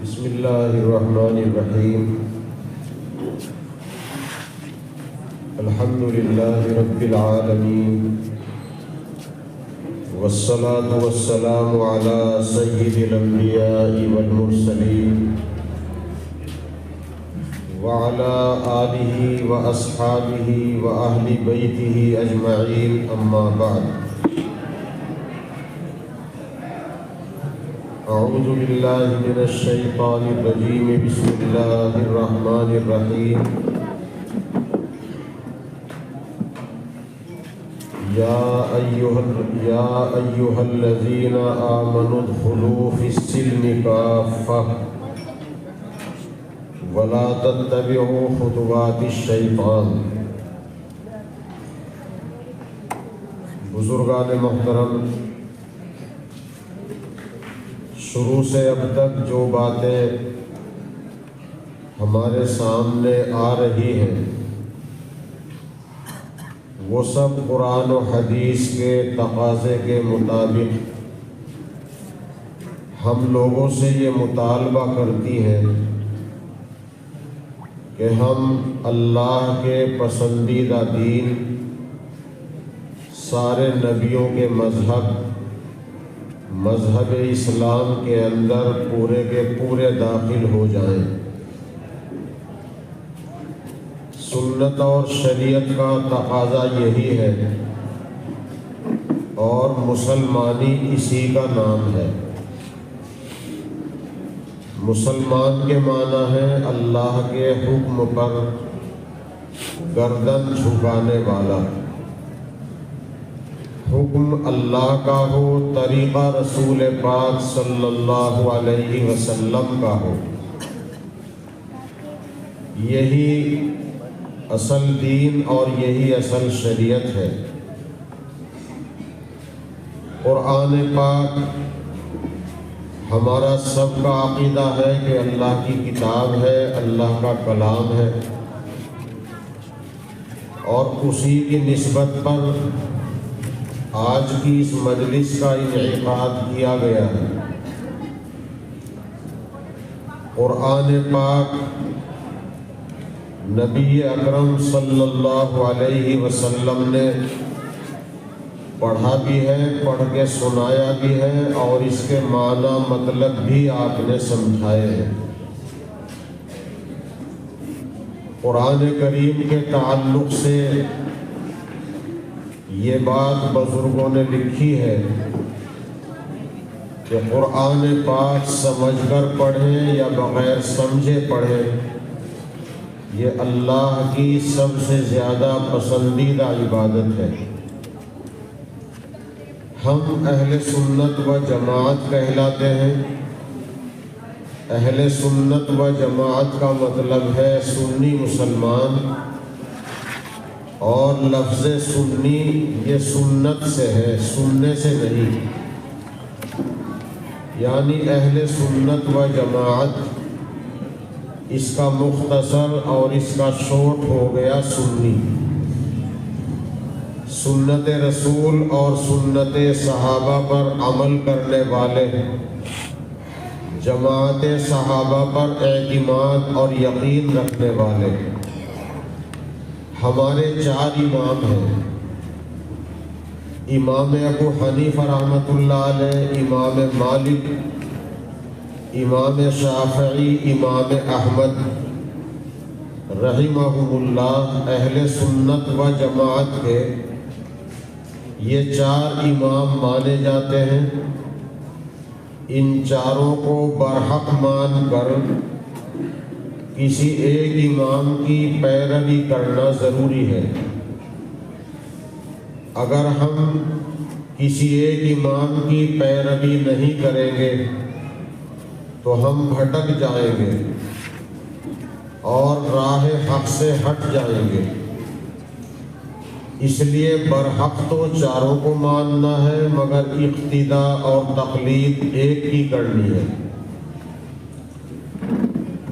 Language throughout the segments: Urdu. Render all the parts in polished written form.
بسم اللہ الرحمن الرحیم الحمد للہ رب العالمین والصلاة والسلام علی سید الانبیاء والمرسلین وعلی آلہ واصحابہ واہل بیتہ اجمعین اما بعد اعوذ باللہ من الشیطان الرجیم بسم اللہ الرحمن الرحیم یا ایہا الذین آمنوا ادخلوا فی السلم کافہ ولا تتبعوا خطوات الشیطان۔ بزرگان محترم، شروع سے اب تک جو باتیں ہمارے سامنے آ رہی ہیں وہ سب قرآن و حدیث کے تقاضے کے مطابق ہم لوگوں سے یہ مطالبہ کرتی ہیں کہ ہم اللہ کے پسندیدہ دین، سارے نبیوں کے مذہب اسلام کے اندر پورے کے پورے داخل ہو جائیں۔ سنت اور شریعت کا تقاضا یہی ہے اور مسلمانی اسی کا نام ہے۔ مسلمان کے معنی ہے اللہ کے حکم پر گردن جھکانے والا۔ حکم اللہ کا ہو، طریقہ رسول پاک صلی اللہ علیہ وسلم کا ہو، یہی اصل دین اور یہی اصل شریعت ہے۔ قرآن پاک ہمارا سب کا عقیدہ ہے کہ اللہ کی کتاب ہے، اللہ کا کلام ہے، اور اسی کی نسبت پر آج کی اس مجلس کا انعقاد کیا گیا ہے۔ قرآن پاک نبی اکرم صلی اللہ علیہ وسلم نے پڑھا بھی ہے، پڑھ کے سنایا بھی ہے، اور اس کے معنی مطلب بھی آپ نے سمجھائے ہیں۔ قرآن کریم کے تعلق سے یہ بات بزرگوں نے لکھی ہے کہ قرآن پاک سمجھ کر پڑھیں یا بغیر سمجھے پڑھیں، یہ اللہ کی سب سے زیادہ پسندیدہ عبادت ہے۔ ہم اہل سنت و جماعت کہلاتے ہیں۔ اہل سنت و جماعت کا مطلب ہے سنی مسلمان، اور لفظ سنی یہ سنت سے ہے، سننے سے نہیں، یعنی اہل سنت و جماعت اس کا مختصر اور اس کا شارٹ ہو گیا سنی۔ سنت رسول اور سنت صحابہ پر عمل کرنے والے، جماعت صحابہ پر اعتماد اور یقین رکھنے والے۔ ہمارے 4 امام ہیں، امام ابو حنیفہ رحمۃ اللہ علیہ، امام مالک، امام شافعی، امام احمد رحمہم اللہ۔ اہل سنت و جماعت کے یہ 4 امام مانے جاتے ہیں۔ ان چاروں کو برحق مان کر کسی ایک امام کی پیروی کرنا ضروری ہے۔ اگر ہم کسی ایک امام کی پیروی نہیں کریں گے تو ہم بھٹک جائیں گے اور راہ حق سے ہٹ جائیں گے۔ اس لیے برحق تو چاروں کو ماننا ہے، مگر اقتدا اور تقلید ایک کی کرنی ہے۔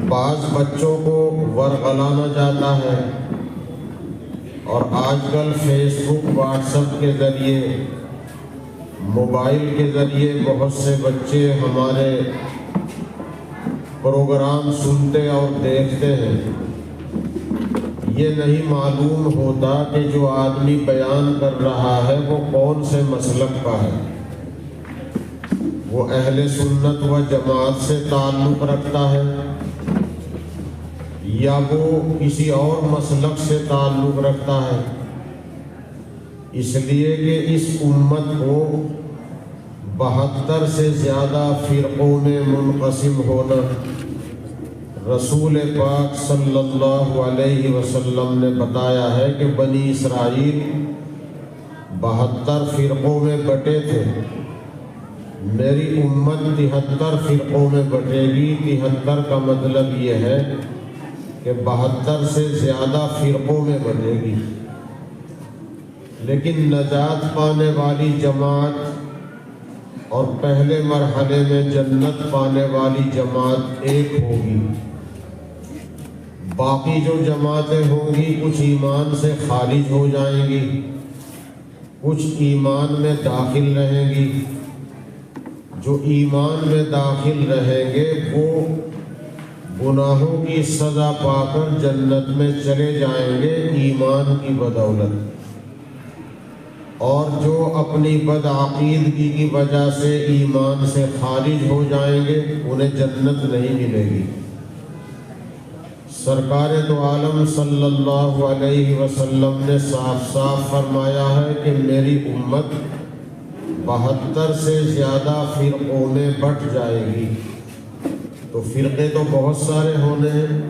بعض بچوں کو ورغلانا جاتا ہے، اور آج کل فیس بک، واٹس ایپ کے ذریعے، موبائل کے ذریعے بہت سے بچے ہمارے پروگرام سنتے اور دیکھتے ہیں، یہ نہیں معلوم ہوتا کہ جو آدمی بیان کر رہا ہے وہ کون سے مسلک کا ہے، وہ اہل سنت و جماعت سے تعلق رکھتا ہے یا وہ کسی اور مسلک سے تعلق رکھتا ہے۔ اس لیے کہ اس امت کو 72 سے زیادہ فرقوں میں منقسم ہونا رسول پاک صلی اللہ علیہ وسلم نے بتایا ہے کہ بنی اسرائیل 72 فرقوں میں بٹے تھے، میری امت 73 فرقوں میں بٹے گی۔ 73 کا مطلب یہ ہے کہ 72 سے زیادہ فرقوں میں بٹے گی، لیکن نجات پانے والی جماعت اور پہلے مرحلے میں جنت پانے والی جماعت ایک ہوگی۔ باقی جو جماعتیں ہوں گی کچھ ایمان سے خارج ہو جائیں گی، کچھ ایمان میں داخل رہیں گی۔ جو ایمان میں داخل رہیں گے وہ گناہوں کی سزا پا کر جنت میں چلے جائیں گے ایمان کی بدولت، اور جو اپنی بدعقیدگی کی وجہ سے ایمان سے خارج ہو جائیں گے انہیں جنت نہیں ملے گی۔ سرکار دو عالم صلی اللہ علیہ وسلم نے صاف صاف فرمایا ہے کہ میری امت 72 سے زیادہ فرقوں میں بٹ جائے گی۔ تو فرقے تو بہت سارے ہونے ہیں،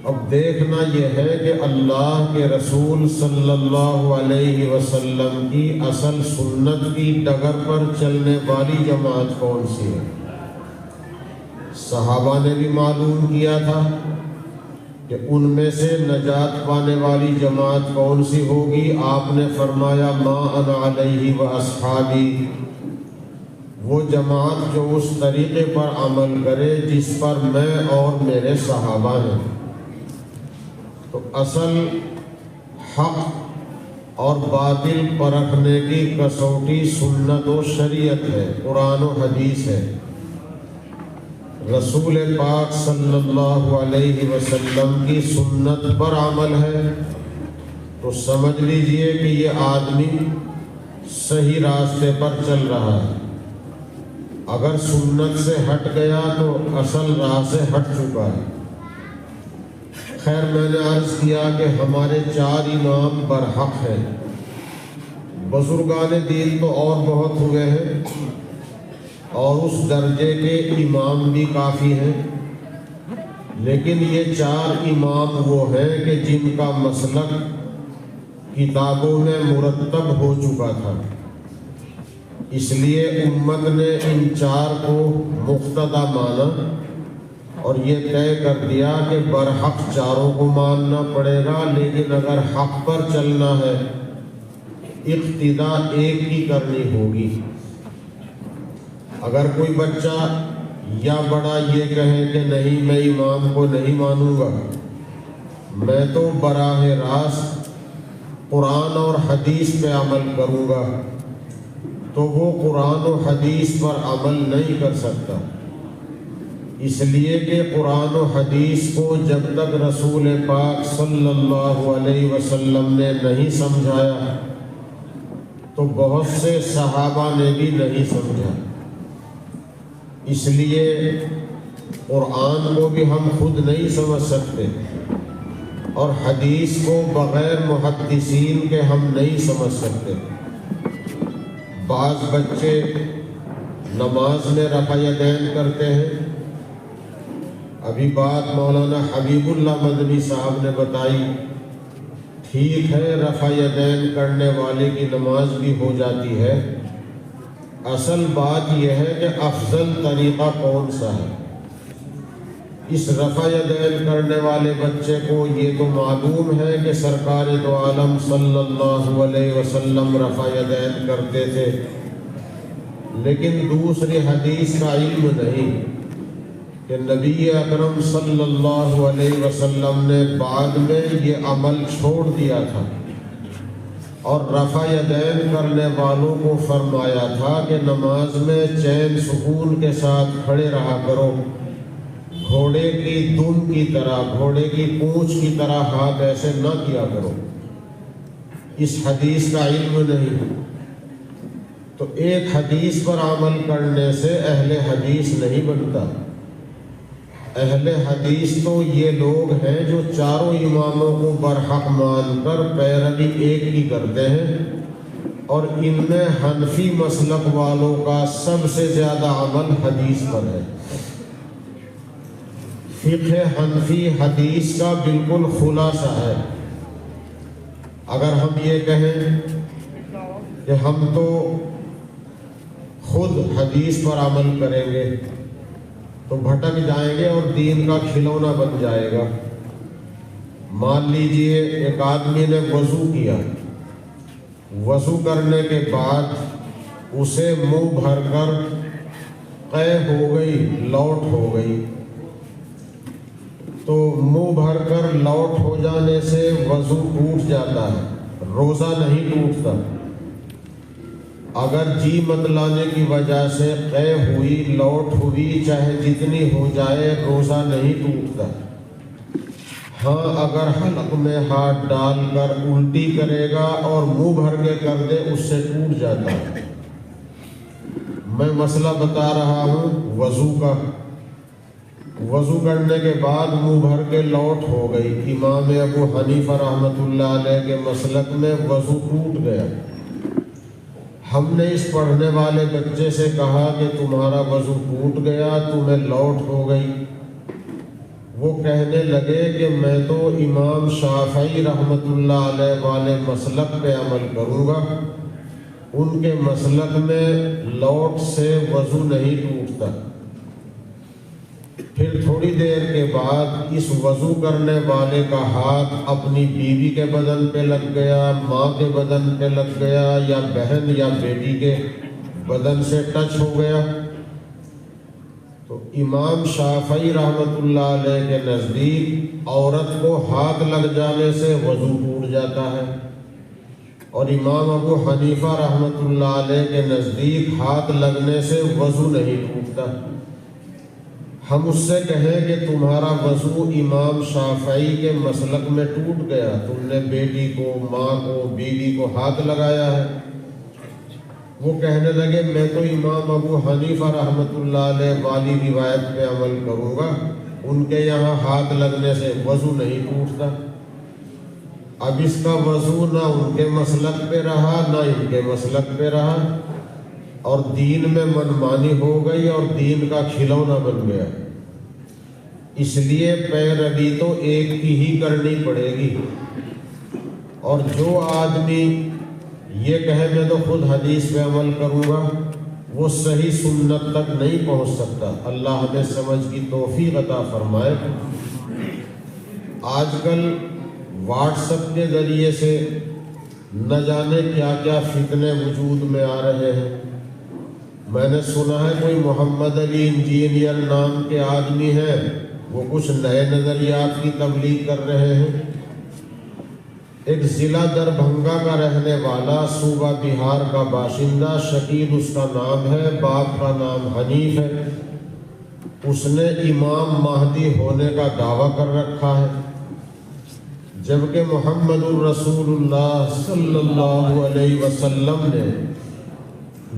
اب دیکھنا یہ ہے کہ اللہ کے رسول صلی اللہ علیہ وسلم کی اصل سنت کی ڈگر پر چلنے والی جماعت کون سی ہے۔ صحابہ نے بھی معلوم کیا تھا کہ ان میں سے نجات پانے والی جماعت کون سی ہوگی۔ آپ نے فرمایا ما انا علیہ و اصحابی، وہ جماعت جو اس طریقے پر عمل کرے جس پر میں اور میرے صحابہ ہیں۔ تو اصل حق اور باطل پرکھنے کی کسوٹی سنت و شریعت ہے، قرآن و حدیث ہے۔ رسول پاک صلی اللہ علیہ وسلم کی سنت پر عمل ہے تو سمجھ لیجئے کہ یہ آدمی صحیح راستے پر چل رہا ہے۔ اگر سنت سے ہٹ گیا تو اصل راہ سے ہٹ چکا ہے۔ خیر، میں نے عرض کیا کہ ہمارے 4 امام برحق ہیں، بزرگان دین تو اور بہت ہوئے ہیں اور اس درجے کے امام بھی کافی ہیں، لیکن یہ 4 امام وہ ہیں کہ جن کا مسلک کتابوں میں مرتب ہو چکا تھا، اس لیے امت نے ان 4 کو مقتدی مانا اور یہ طے کر دیا کہ برحق 4 کو ماننا پڑے گا، لیکن اگر حق پر چلنا ہے اقتدا ایک کی کرنی ہوگی۔ اگر کوئی بچہ یا بڑا یہ کہے کہ نہیں میں امام کو نہیں مانوں گا، میں تو براہ راست قرآن اور حدیث پہ عمل کروں گا، تو وہ قرآن و حدیث پر عمل نہیں کر سکتا، اس لیے کہ قرآن و حدیث کو جب تک رسول پاک صلی اللہ علیہ وسلم نے نہیں سمجھایا تو بہت سے صحابہ نے بھی نہیں سمجھا۔ اس لیے قرآن کو بھی ہم خود نہیں سمجھ سکتے اور حدیث کو بغیر محدثین کے ہم نہیں سمجھ سکتے۔ بعض بچے نماز میں رفع یدین کرتے ہیں، ابھی بات مولانا حبیب اللہ مدنی صاحب نے بتائی، ٹھیک ہے رفع یدین کرنے والے کی نماز بھی ہو جاتی ہے، اصل بات یہ ہے کہ افضل طریقہ کون سا ہے۔ اس رفع یدین کرنے والے بچے کو یہ تو معلوم ہے کہ سرکار دو عالم صلی اللہ علیہ وسلم رفع یدین کرتے تھے، لیکن دوسری حدیث کا علم نہیں کہ نبی اکرم صلی اللہ علیہ وسلم نے بعد میں یہ عمل چھوڑ دیا تھا اور رفع یدین کرنے والوں کو فرمایا تھا کہ نماز میں چین سکون کے ساتھ کھڑے رہا کرو، گھوڑے کی دم کی طرح، گھوڑے کی پونچھ کی طرح ہاتھ ایسے نہ کیا کرو۔ اس حدیث کا علم نہیں تو ایک حدیث پر عمل کرنے سے اہل حدیث نہیں بنتا۔ اہل حدیث تو یہ لوگ ہیں جو چاروں اماموں کو برحق مان کر پیروی ایک کی کرتے ہیں، اور ان میں حنفی مسلک والوں کا سب سے زیادہ عمل حدیث پر ہے۔ فقہ حنفی حدیث کا بالکل خلاصہ ہے۔ اگر ہم یہ کہیں کہ ہم تو خود حدیث پر عمل کریں گے تو بھٹک جائیں گے اور دین کا کھلونا بن جائے گا۔ مان لیجئے ایک آدمی نے وضو کیا، وضو کرنے کے بعد اسے منہ بھر کر قے ہو گئی، لوٹ ہو گئی، تو منہ بھر کر لوٹ ہو جانے سے وضو ٹوٹ جاتا ہے، روزہ نہیں ٹوٹتا۔ اگر جی متلانے کی وجہ سے قے ہوئی، لوٹ ہوئی، چاہے جتنی ہو جائے، روزہ نہیں ٹوٹتا۔ ہاں اگر حلق میں ہاتھ ڈال کر الٹی کرے گا اور منہ بھر کے کر دے، اس سے ٹوٹ جاتا ہے۔ میں مسئلہ بتا رہا ہوں وضو کا۔ وضو کرنے کے بعد منہ بھر کے لوٹ ہو گئی، امام ابو حنیفہ رحمۃ اللہ علیہ کے مسلک میں وضو ٹوٹ گیا۔ ہم نے اس پڑھنے والے بچے سے کہا کہ تمہارا وضو ٹوٹ گیا، تمہیں لوٹ ہو گئی۔ وہ کہنے لگے کہ میں تو امام شافعی رحمۃ اللہ علیہ والے مسلک پہ عمل کروں گا، ان کے مسلک میں لوٹ سے وضو نہیں ٹوٹتا۔ پھر تھوڑی دیر کے بعد اس وضو کرنے والے کا ہاتھ اپنی بیوی کے بدن پہ لگ گیا، ماں کے بدن پہ لگ گیا، یا بہن یا بیٹی کے بدن سے ٹچ ہو گیا، تو امام شافعی رحمۃ اللہ علیہ کے نزدیک عورت کو ہاتھ لگ جانے سے وضو ٹوٹ جاتا ہے، اور امام ابو حنیفہ رحمۃ اللہ علیہ کے نزدیک ہاتھ لگنے سے وضو نہیں ٹوٹتا۔ ہم اس سے کہیں کہ تمہارا وضو امام شافعی کے مسلک میں ٹوٹ گیا، تم نے بیٹی کو، ماں کو، بیوی کو ہاتھ لگایا ہے۔ وہ کہنے لگے میں تو امام ابو حنیفہ رحمۃ اللہ علیہ والی روایت پہ عمل کروں گا، ان کے یہاں ہاتھ لگنے سے وضو نہیں ٹوٹتا۔ اب اس کا وضو نہ ان کے مسلک پہ رہا نہ ان کے مسلک پہ رہا، اور دین میں منمانی ہو گئی اور دین کا کھلونا بن گیا۔ اس لیے پیروی تو ایک کی ہی کرنی پڑے گی، اور جو آدمی یہ کہے میں تو خود حدیث پہ عمل کروں گا، وہ صحیح سنت تک نہیں پہنچ سکتا۔ اللہ ہمیں سمجھ کی توفیق عطا فرمائے۔ آج کل واٹس ایپ کے ذریعے سے نہ جانے کیا کیا فتنے وجود میں آ رہے ہیں۔ میں نے سنا ہے کوئی محمد علی انجینئر نام کے آدمی ہیں، وہ کچھ نئے نظریات کی تبلیغ کر رہے ہیں۔ ایک ضلع دربھنگا کا رہنے والا، صوبہ بہار کا باشندہ، شکیل اس کا نام ہے، باپ کا نام حنیف ہے، اس نے امام مہدی ہونے کا دعویٰ کر رکھا ہے، جبکہ محمد الرسول اللہ صلی اللہ علیہ وسلم نے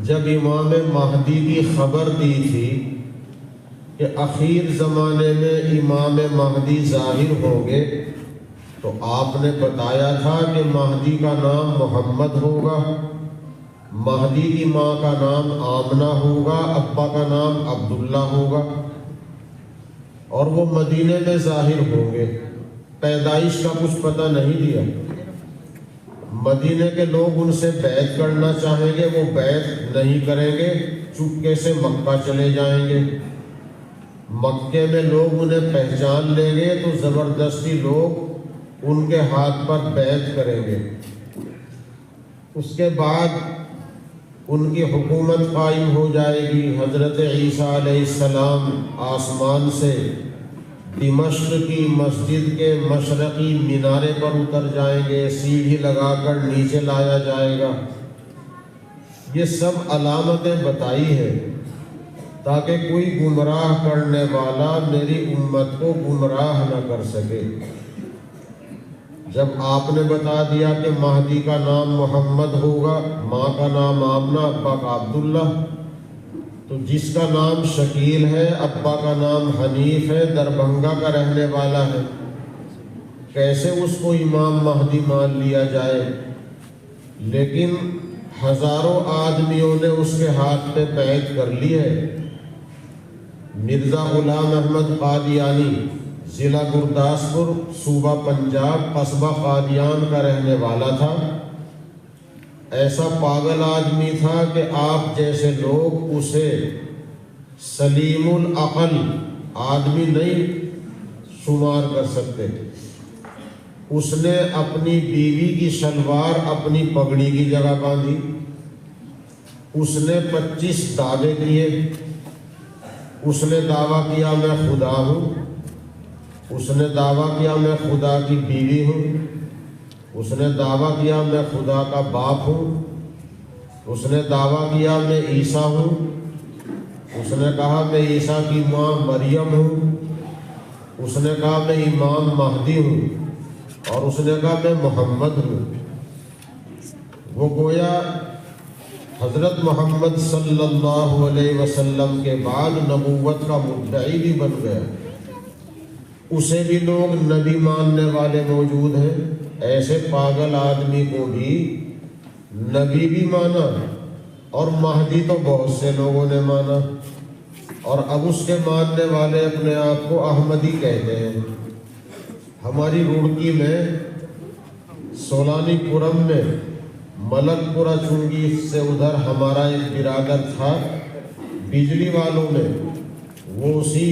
جب امام مہدی کی خبر دی تھی کہ اخیر زمانے میں امام مہدی ظاہر ہوں گے، تو آپ نے بتایا تھا کہ مہدی کا نام محمد ہوگا، مہدی کی ماں کا نام آمنہ ہوگا، ابا کا نام عبداللہ ہوگا، اور وہ مدینے میں ظاہر ہوں گے۔ پیدائش کا کچھ پتہ نہیں دیا۔ مدینے کے لوگ ان سے بیعت کرنا چاہیں گے، وہ بیعت نہیں کریں گے، چپکے سے مکہ چلے جائیں گے۔ مکے میں لوگ انہیں پہچان لیں گے تو زبردستی لوگ ان کے ہاتھ پر بیعت کریں گے۔ اس کے بعد ان کی حکومت قائم ہو جائے گی۔ حضرت عیسیٰ علیہ السلام آسمان سے دمشق کی مسجد کے مشرقی مینارے پر اتر جائیں گے، سیڑھی لگا کر نیچے لایا جائے گا۔ یہ سب علامتیں بتائی ہیں تاکہ کوئی گمراہ کرنے والا میری امت کو گمراہ نہ کر سکے۔ جب آپ نے بتا دیا کہ مہدی کا نام محمد ہوگا، ماں کا نام آمنہ، ابا کا عبداللہ، تو جس کا نام شکیل ہے، ابا کا نام حنیف ہے، دربھنگا کا رہنے والا ہے، کیسے اس کو امام مہدی مان لیا جائے؟ لیکن ہزاروں آدمیوں نے اس کے ہاتھ پہ بیعت کر لی ہے۔ مرزا غلام احمد قادیانی، ضلع گرداسپور، صوبہ پنجاب، قصبہ قادیان کا رہنے والا تھا۔ ایسا پاگل آدمی تھا کہ آپ جیسے لوگ اسے سلیم العقل آدمی نہیں شمار کر سکتے۔ اس نے اپنی بیوی کی شلوار اپنی پگڑی کی جگہ باندھی، اس نے 25 دعوے کیے، اس نے دعویٰ کیا میں خدا ہوں، اس نے دعویٰ کیا میں خدا کی بیوی ہوں، اس نے دعویٰ کیا میں خدا کا باپ ہوں، اس نے دعویٰ کیا میں عیسیٰ ہوں، اس نے کہا میں عیسیٰ کی ماں مریم ہوں، اس نے کہا میں امام مہدی ہوں، اور اس نے کہا میں محمد ہوں۔ وہ گویا حضرت محمد صلی اللہ علیہ وسلم کے بعد نبوت کا مدعی بھی بن گیا۔ اسے بھی لوگ نبی ماننے والے موجود ہیں۔ ایسے پاگل آدمی کو بھی نبی بھی مانا، اور مہدی تو بہت سے لوگوں نے مانا، اور اب اس کے ماننے والے اپنے آپ کو احمدی کہتے ہیں۔ ہماری روڑکی میں سولانی پورم میں ملک پورہ چنگی سے ادھر ہمارا ایک برادر تھا بجلی والوں میں، وہ اسی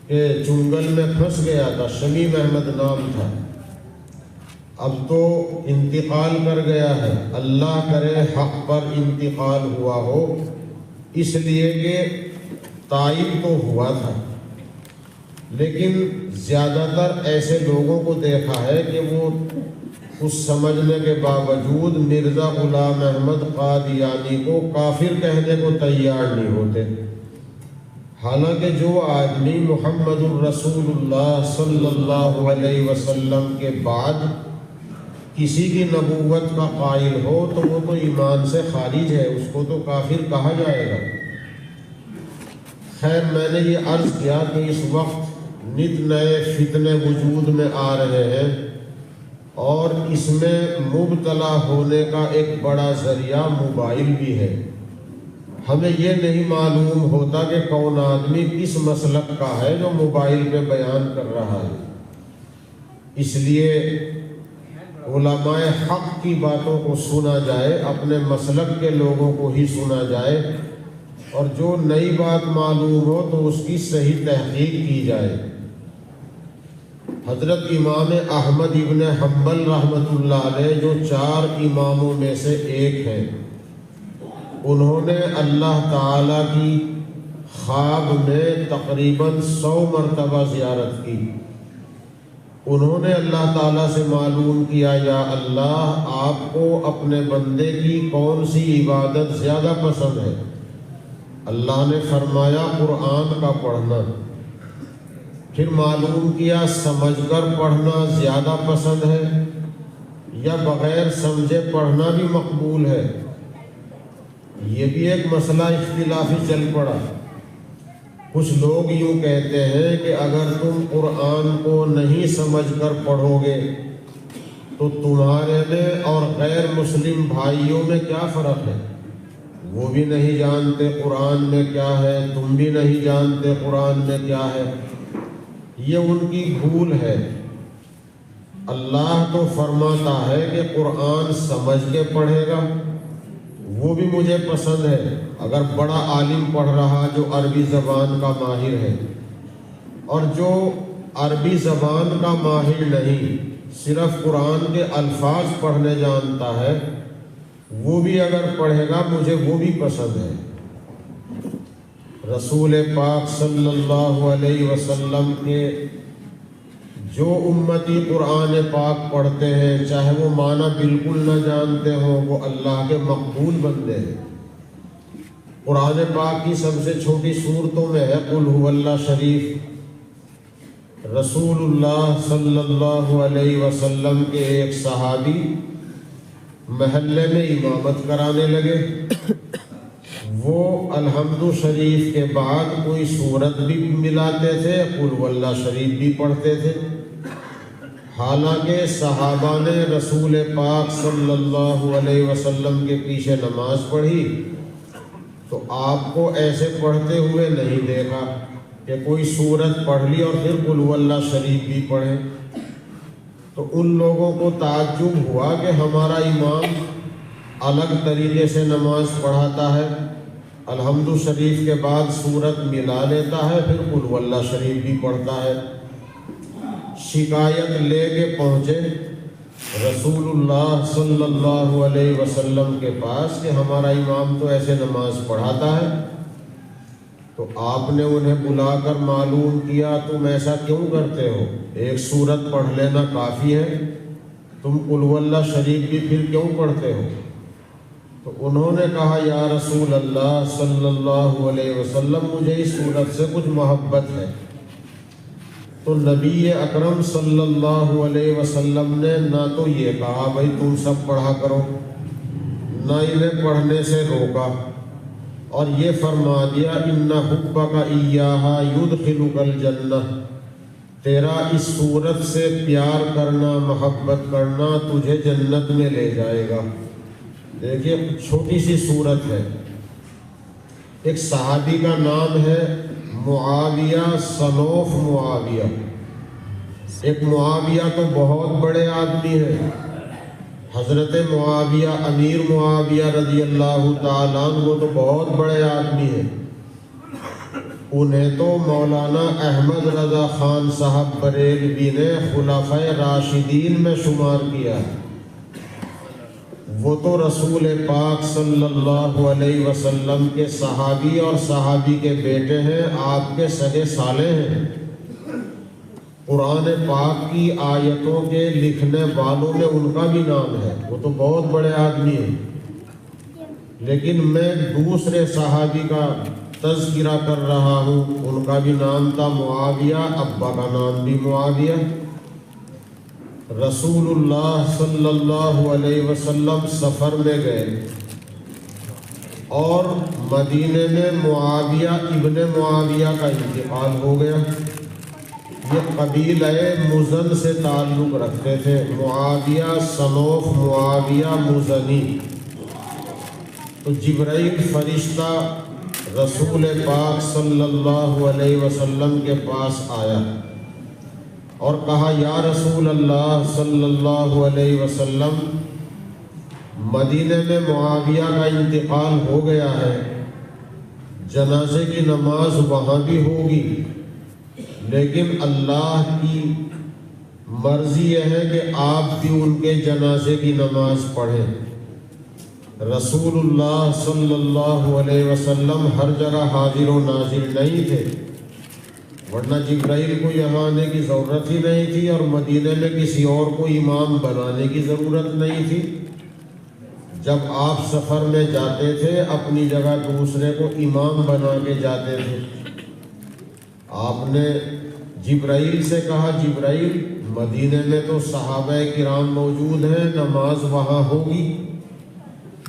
کے چنگل میں پھنس گیا تھا، شمیم احمد نام تھا۔ اب تو انتقال کر گیا ہے، اللہ کرے حق پر انتقال ہوا ہو، اس لیے کہ تائب تو ہوا تھا۔ لیکن زیادہ تر ایسے لوگوں کو دیکھا ہے کہ وہ کچھ سمجھنے کے باوجود مرزا غلام احمد قادیانی کو کافر کہنے کو تیار نہیں ہوتے، حالانکہ جو آدمی محمد الرسول اللہ صلی اللہ علیہ وسلم کے بعد کسی کی نبوت کا قائل ہو تو وہ تو ایمان سے خارج ہے، اس کو تو کافر کہا جائے گا۔ خیر، میں نے یہ عرض کیا کہ اس وقت نت نئے فتنے وجود میں آ رہے ہیں، اور اس میں مبتلا ہونے کا ایک بڑا ذریعہ موبائل بھی ہے۔ ہمیں یہ نہیں معلوم ہوتا کہ کون آدمی کس مسلک کا ہے جو موبائل پہ بیان کر رہا ہے۔ اس لیے علماء حق کی باتوں کو سنا جائے، اپنے مسلک کے لوگوں کو ہی سنا جائے، اور جو نئی بات معلوم ہو تو اس کی صحیح تحقیق کی جائے۔ حضرت امام احمد ابن حنبل رحمۃ اللہ علیہ جو 4 اماموں میں سے ایک ہیں، انہوں نے اللہ تعالیٰ کی خواب میں تقریباً 100 مرتبہ زیارت کی۔ انہوں نے اللہ تعالیٰ سے معلوم کیا، یا اللہ، آپ کو اپنے بندے کی کون سی عبادت زیادہ پسند ہے؟ اللہ نے فرمایا قرآن کا پڑھنا۔ پھر معلوم کیا سمجھ کر پڑھنا زیادہ پسند ہے یا بغیر سمجھے پڑھنا بھی مقبول ہے؟ یہ بھی ایک مسئلہ اختلافی چل پڑا۔ کچھ لوگ یوں کہتے ہیں کہ اگر تم قرآن کو نہیں سمجھ کر پڑھو گے تو تمہارے میں اور غیر مسلم بھائیوں میں کیا فرق ہے؟ وہ بھی نہیں جانتے قرآن میں کیا ہے، تم بھی نہیں جانتے قرآن میں کیا ہے۔ یہ ان کی بھول ہے۔ اللہ تو فرماتا ہے کہ قرآن سمجھ کے پڑھے گا، وہ بھی مجھے پسند ہے اگر بڑا عالم پڑھ رہا جو عربی زبان کا ماہر ہے، اور جو عربی زبان کا ماہر نہیں، صرف قرآن کے الفاظ پڑھنے جانتا ہے، وہ بھی اگر پڑھے گا مجھے وہ بھی پسند ہے۔ رسول پاک صلی اللہ علیہ وسلم کے جو امتی قرآن پاک پڑھتے ہیں، چاہے وہ معنی بالکل نہ جانتے ہوں، وہ اللہ کے مقبول بندے ہیں۔ قرآن پاک کی سب سے چھوٹی صورتوں میں ہے قل هو اللہ شریف۔ رسول اللہ صلی اللہ علیہ وسلم کے ایک صحابی محلے میں امامت کرانے لگے، وہ الحمد شریف کے بعد کوئی سورت بھی ملاتے تھے، قل هو اللہ شریف بھی پڑھتے تھے۔ حالانکہ صحابہ نے رسول پاک صلی اللہ علیہ وسلم کے پیچھے نماز پڑھی تو آپ کو ایسے پڑھتے ہوئے نہیں دیکھا کہ کوئی سورت پڑھ لی اور پھر قل هو اللہ شریف بھی پڑھے۔ تو ان لوگوں کو تعجب ہوا کہ ہمارا امام الگ طریقے سے نماز پڑھاتا ہے، الحمد شریف کے بعد سورت ملا لیتا ہے، پھر قل هو اللہ شریف بھی پڑھتا ہے۔ شکایت لے کے پہنچے رسول اللہ صلی اللہ علیہ وسلم کے پاس کہ ہمارا امام تو ایسے نماز پڑھاتا ہے۔ تو آپ نے انہیں بلا کر معلوم کیا تم ایسا کیوں کرتے ہو؟ ایک سورت پڑھ لینا کافی ہے، تم قل هو اللہ شریف بھی پھر کیوں پڑھتے ہو؟ تو انہوں نے کہا یا رسول اللہ صلی اللہ علیہ وسلم مجھے اس سورت سے کچھ محبت ہے۔ تو نبی اکرم صلی اللہ علیہ وسلم نے نہ تو یہ کہا بھائی تم سب پڑھا کرو، نہ انہیں پڑھنے سے روکا، اور یہ فرما دیا ان حبک ایہا یدخلک الجنہ، تیرا اس صورت سے پیار کرنا، محبت کرنا تجھے جنت میں لے جائے گا۔ دیکھیے چھوٹی سی صورت ہے۔ ایک صحابی کا نام ہے معاویہ صنوف معاویہ۔ ایک معاویہ تو بہت بڑے آدمی ہیں، حضرت معاویہ امیر معاویہ رضی اللہ تعالیٰ عنہ، وہ تو بہت بڑے آدمی ہیں۔ انہیں تو مولانا احمد رضا خان صاحب بریلوی نے خلفائے راشدین میں شمار کیا۔ وہ تو رسول پاک صلی اللہ علیہ وسلم کے صحابی اور صحابی کے بیٹے ہیں، آپ کے سگے سالے ہیں۔ قرآن پاک کی آیتوں کے لکھنے والوں میں ان کا بھی نام ہے، وہ تو بہت بڑے آدمی ہیں۔ لیکن میں دوسرے صحابی کا تذکرہ کر رہا ہوں، ان کا بھی نام تھا معاویہ، ابا کا نام بھی معاویہ۔ رسول اللہ صلی اللہ علیہ وسلم سفر میں گئے اور مدینے میں معاویہ ابن معاویہ کا انتقال ہو گیا۔ یہ قبیلہ مزن سے تعلق رکھتے تھے، معاویہ صنوف معاویہ مزنی۔ تو جبرائیل فرشتہ رسول پاک صلی اللہ علیہ وسلم کے پاس آیا اور کہا یا رسول اللہ صلی اللہ علیہ وسلم، مدینے میں معاویہ کا انتقال ہو گیا ہے، جنازے کی نماز وہاں بھی ہوگی، لیکن اللہ کی مرضی یہ ہے کہ آپ بھی ان کے جنازے کی نماز پڑھیں۔ رسول اللہ صلی اللہ علیہ وسلم ہر جگہ حاضر و ناظر نہیں تھے، ورنہ جبرائیل کو یہاں آنے کی ضرورت ہی نہیں تھی اور مدینے میں کسی اور کو امام بنانے کی ضرورت نہیں تھی۔ جب آپ سفر میں جاتے تھے اپنی جگہ دوسرے کو امام بنا کے جاتے تھے۔ آپ نے جبرائیل سے کہا جبرائیل مدینے میں تو صحابہ کرام موجود ہیں، نماز وہاں ہوگی۔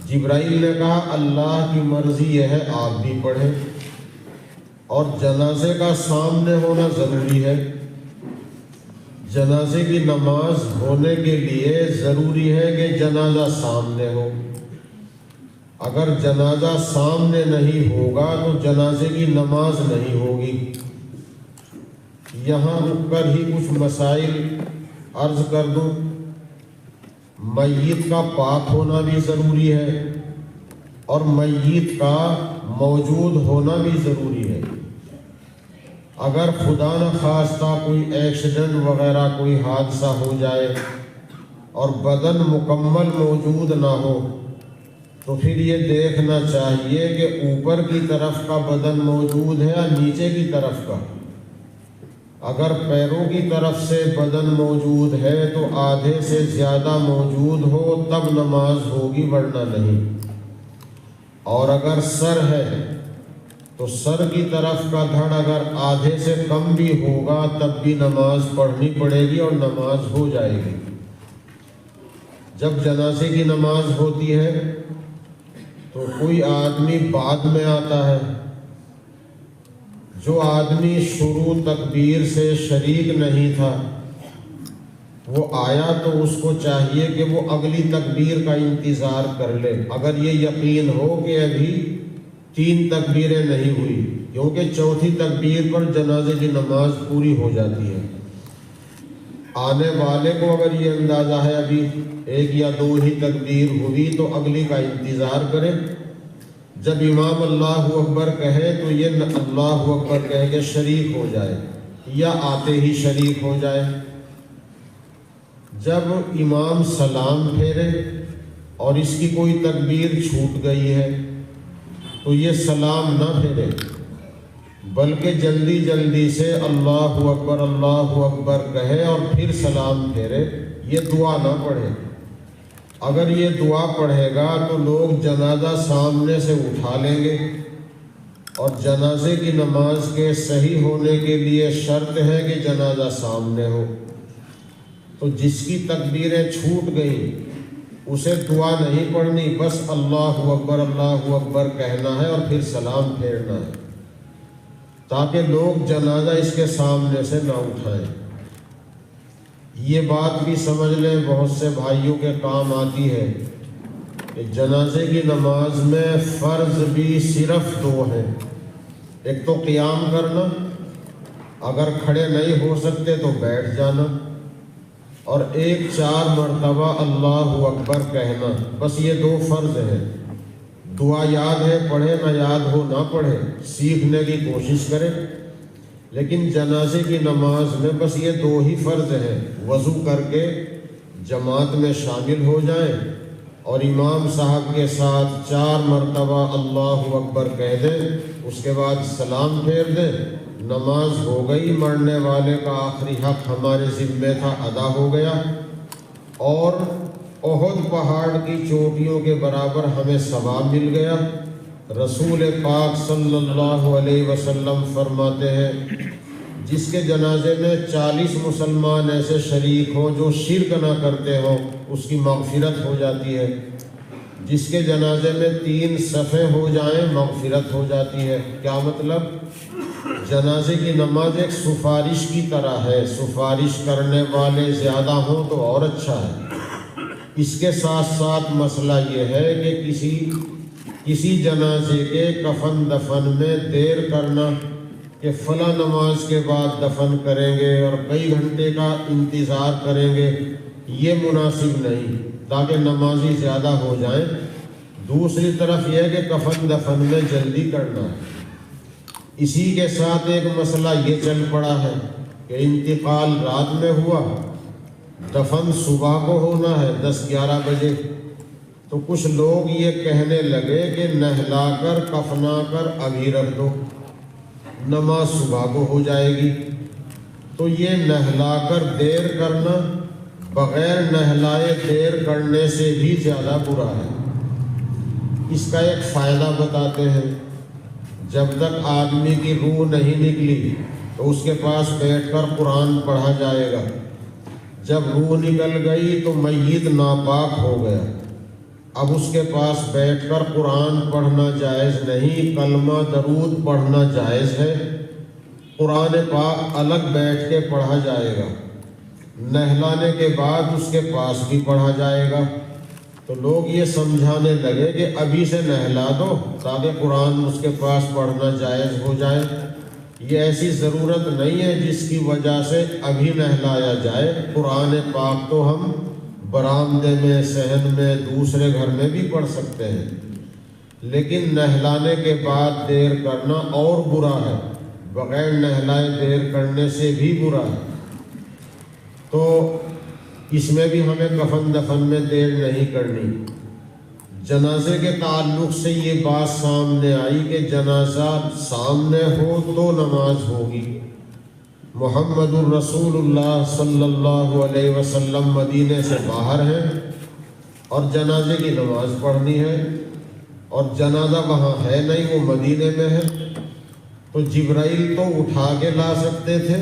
جبرائیل نے کہا اللہ کی مرضی یہ ہے آپ بھی پڑھیں، اور جنازے کا سامنے ہونا ضروری ہے۔ جنازے کی نماز ہونے کے لیے ضروری ہے کہ جنازہ سامنے ہو۔ اگر جنازہ سامنے نہیں ہوگا تو جنازے کی نماز نہیں ہوگی۔ یہاں رک کر ہی کچھ مسائل عرض کر دوں۔ میت کا پاک ہونا بھی ضروری ہے اور میت کا موجود ہونا بھی ضروری ہے۔ اگر خدا نخواستہ کوئی ایکسیڈنٹ وغیرہ کوئی حادثہ ہو جائے اور بدن مکمل موجود نہ ہو تو پھر یہ دیکھنا چاہیے کہ اوپر کی طرف کا بدن موجود ہے یا نیچے کی طرف کا۔ اگر پیروں کی طرف سے بدن موجود ہے تو آدھے سے زیادہ موجود ہو تب نماز ہوگی، ورنہ نہیں۔ اور اگر سر ہے تو سر کی طرف کا دھڑ اگر آدھے سے کم بھی ہوگا تب بھی نماز پڑھنی پڑے گی اور نماز ہو جائے گی۔ جب جنازے کی نماز ہوتی ہے تو کوئی آدمی بعد میں آتا ہے، جو آدمی شروع تکبیر سے شریک نہیں تھا وہ آیا تو اس کو چاہیے کہ وہ اگلی تکبیر کا انتظار کر لے، اگر یہ یقین ہو کہ ابھی 3 تکبیریں نہیں ہوئی، کیونکہ چوتھی تکبیر پر جنازے کی نماز پوری ہو جاتی ہے۔ آنے والے کو اگر یہ اندازہ ہے ابھی 1 یا 2 ہی تکبیر ہوئی تو اگلی کا انتظار کرے۔ جب امام اللہ اکبر کہے تو یہ اللہ اکبر کہہ کے شریک ہو جائے یا آتے ہی شریک ہو جائے۔ جب امام سلام پھیرے اور اس کی کوئی تکبیر چھوٹ گئی ہے تو یہ سلام نہ پھیرے، بلکہ جلدی جلدی سے اللہ اکبر کہے اور پھر سلام پھیرے، یہ دعا نہ پڑھے۔ اگر یہ دعا پڑھے گا تو لوگ جنازہ سامنے سے اٹھا لیں گے، اور جنازے کی نماز کے صحیح ہونے کے لیے شرط ہے کہ جنازہ سامنے ہو۔ تو جس کی تکبیریں چھوٹ گئیں اسے دعا نہیں پڑھنی، بس اللہ اکبر کہنا ہے اور پھر سلام پھیرنا ہے، تاکہ لوگ جنازہ اس کے سامنے سے نہ اٹھائیں۔ یہ بات بھی سمجھ لیں، بہت سے بھائیوں کے کام آتی ہے کہ جنازے کی نماز میں فرض بھی صرف 2 ہیں۔ ایک تو قیام کرنا، اگر کھڑے نہیں ہو سکتے تو بیٹھ جانا، اور ایک 4 مرتبہ اللہ اکبر کہنا، بس یہ 2 فرض ہیں۔ دعا یاد ہے پڑھے، نہ یاد ہو نہ پڑھے، سیکھنے کی کوشش کرے، لیکن جنازے کی نماز میں بس یہ 2 ہی فرض ہیں۔ وضو کر کے جماعت میں شامل ہو جائیں اور امام صاحب کے ساتھ 4 مرتبہ اللہ اکبر کہہ دیں، اس کے بعد سلام پھیر دیں، نماز ہو گئی، مرنے والے کا آخری حق ہمارے ذمہ تھا ادا ہو گیا، اور احد پہاڑ کی چوٹیوں کے برابر ہمیں ثواب مل گیا۔ رسول پاک صلی اللہ علیہ وسلم فرماتے ہیں جس کے جنازے میں 40 مسلمان ایسے شریک ہوں جو شرک نہ کرتے ہوں اس کی مغفرت ہو جاتی ہے، جس کے جنازے میں 3 صفیں ہو جائیں مغفرت ہو جاتی ہے۔ کیا مطلب؟ جنازے کی نماز ایک سفارش کی طرح ہے، سفارش کرنے والے زیادہ ہوں تو اور اچھا ہے۔ اس کے ساتھ ساتھ مسئلہ یہ ہے کہ کسی جنازے کے کفن دفن میں دیر کرنا کہ فلاں نماز کے بعد دفن کریں گے اور کئی گھنٹے کا انتظار کریں گے، یہ مناسب نہیں، تاکہ نمازی زیادہ ہو جائیں۔ دوسری طرف یہ ہے کہ کفن دفن میں جلدی کرنا ہے۔ اسی کے ساتھ ایک مسئلہ یہ چل پڑا ہے کہ انتقال رات میں ہوا، دفن صبح کو ہونا ہے 10-11 بجے، تو کچھ لوگ یہ کہنے لگے کہ نہلا کر کفنا کر ابھی رکھ دو، نماز صبح کو ہو جائے گی۔ تو یہ نہلا کر دیر کرنا بغیر نہلائے دیر کرنے سے بھی زیادہ برا ہے۔ اس کا ایک فائدہ بتاتے ہیں، جب تک آدمی کی روح نہیں نکلی تو اس کے پاس بیٹھ کر قرآن پڑھا جائے گا، جب روح نکل گئی تو میت ناپاک ہو گیا، اب اس کے پاس بیٹھ کر قرآن پڑھنا جائز نہیں، کلمہ درود پڑھنا جائز ہے، قرآن پاک الگ بیٹھ کے پڑھا جائے گا، نہلانے کے بعد اس کے پاس بھی پڑھا جائے گا۔ تو لوگ یہ سمجھانے لگے کہ ابھی سے نہلا دو تاکہ قرآن اس کے پاس پڑھنا جائز ہو جائے۔ یہ ایسی ضرورت نہیں ہے جس کی وجہ سے ابھی نہلایا جائے، قرآن پاک تو ہم برآمدے میں، صحن میں، دوسرے گھر میں بھی پڑھ سکتے ہیں، لیکن نہلانے کے بعد دیر کرنا اور برا ہے، بغیر نہلائے دیر کرنے سے بھی برا ہے۔ تو اس میں بھی ہمیں کفن دفن میں دیر نہیں کرنی۔ جنازے کے تعلق سے یہ بات سامنے آئی کہ جنازہ سامنے ہو تو نماز ہوگی۔ محمد الرسول اللہ صلی اللہ علیہ وسلم مدینے سے باہر ہیں اور جنازے کی نماز پڑھنی ہے، اور جنازہ وہاں ہے نہیں، وہ مدینے میں ہے، تو جبرائیل تو اٹھا کے لا سکتے تھے،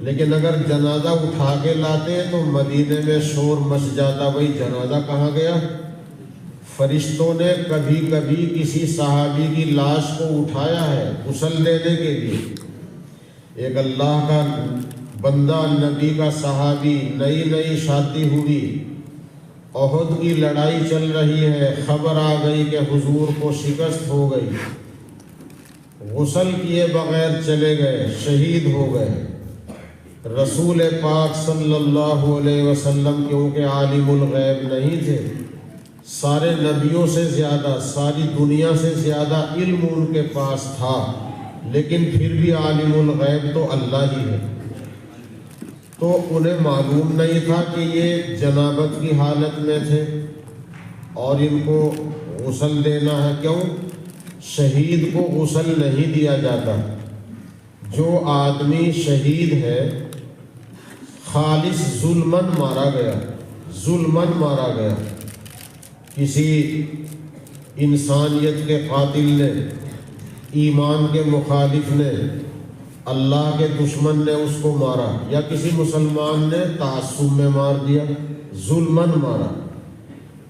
لیکن اگر جنازہ اٹھا کے لاتے تو مدینے میں شور مچ جاتا، وہی جنازہ کہاں گیا۔ فرشتوں نے کبھی کبھی کسی صحابی کی لاش کو اٹھایا ہے غسل دینے کے لیے۔ ایک اللہ کا بندہ، نبی کا صحابی، نئی شادی ہوئی، احد کی لڑائی چل رہی ہے، خبر آ گئی کہ حضور کو شکست ہو گئی، غسل کیے بغیر چلے گئے، شہید ہو گئے۔ رسول پاک صلی اللہ علیہ وسلم کیونکہ عالم الغیب نہیں تھے، سارے نبیوں سے زیادہ، ساری دنیا سے زیادہ علم ان کے پاس تھا، لیکن پھر بھی عالم الغیب تو اللہ ہی ہے، تو انہیں معلوم نہیں تھا کہ یہ جنابت کی حالت میں تھے اور ان کو غسل دینا ہے۔ کیوں؟ شہید کو غسل نہیں دیا جاتا۔ جو آدمی شہید ہے خالص ظلماً مارا گیا، کسی انسانیت کے قاتل نے، ایمان کے مخالف نے، اللہ کے دشمن نے اس کو مارا، یا کسی مسلمان نے تعصب میں مار دیا، ظلماً مارا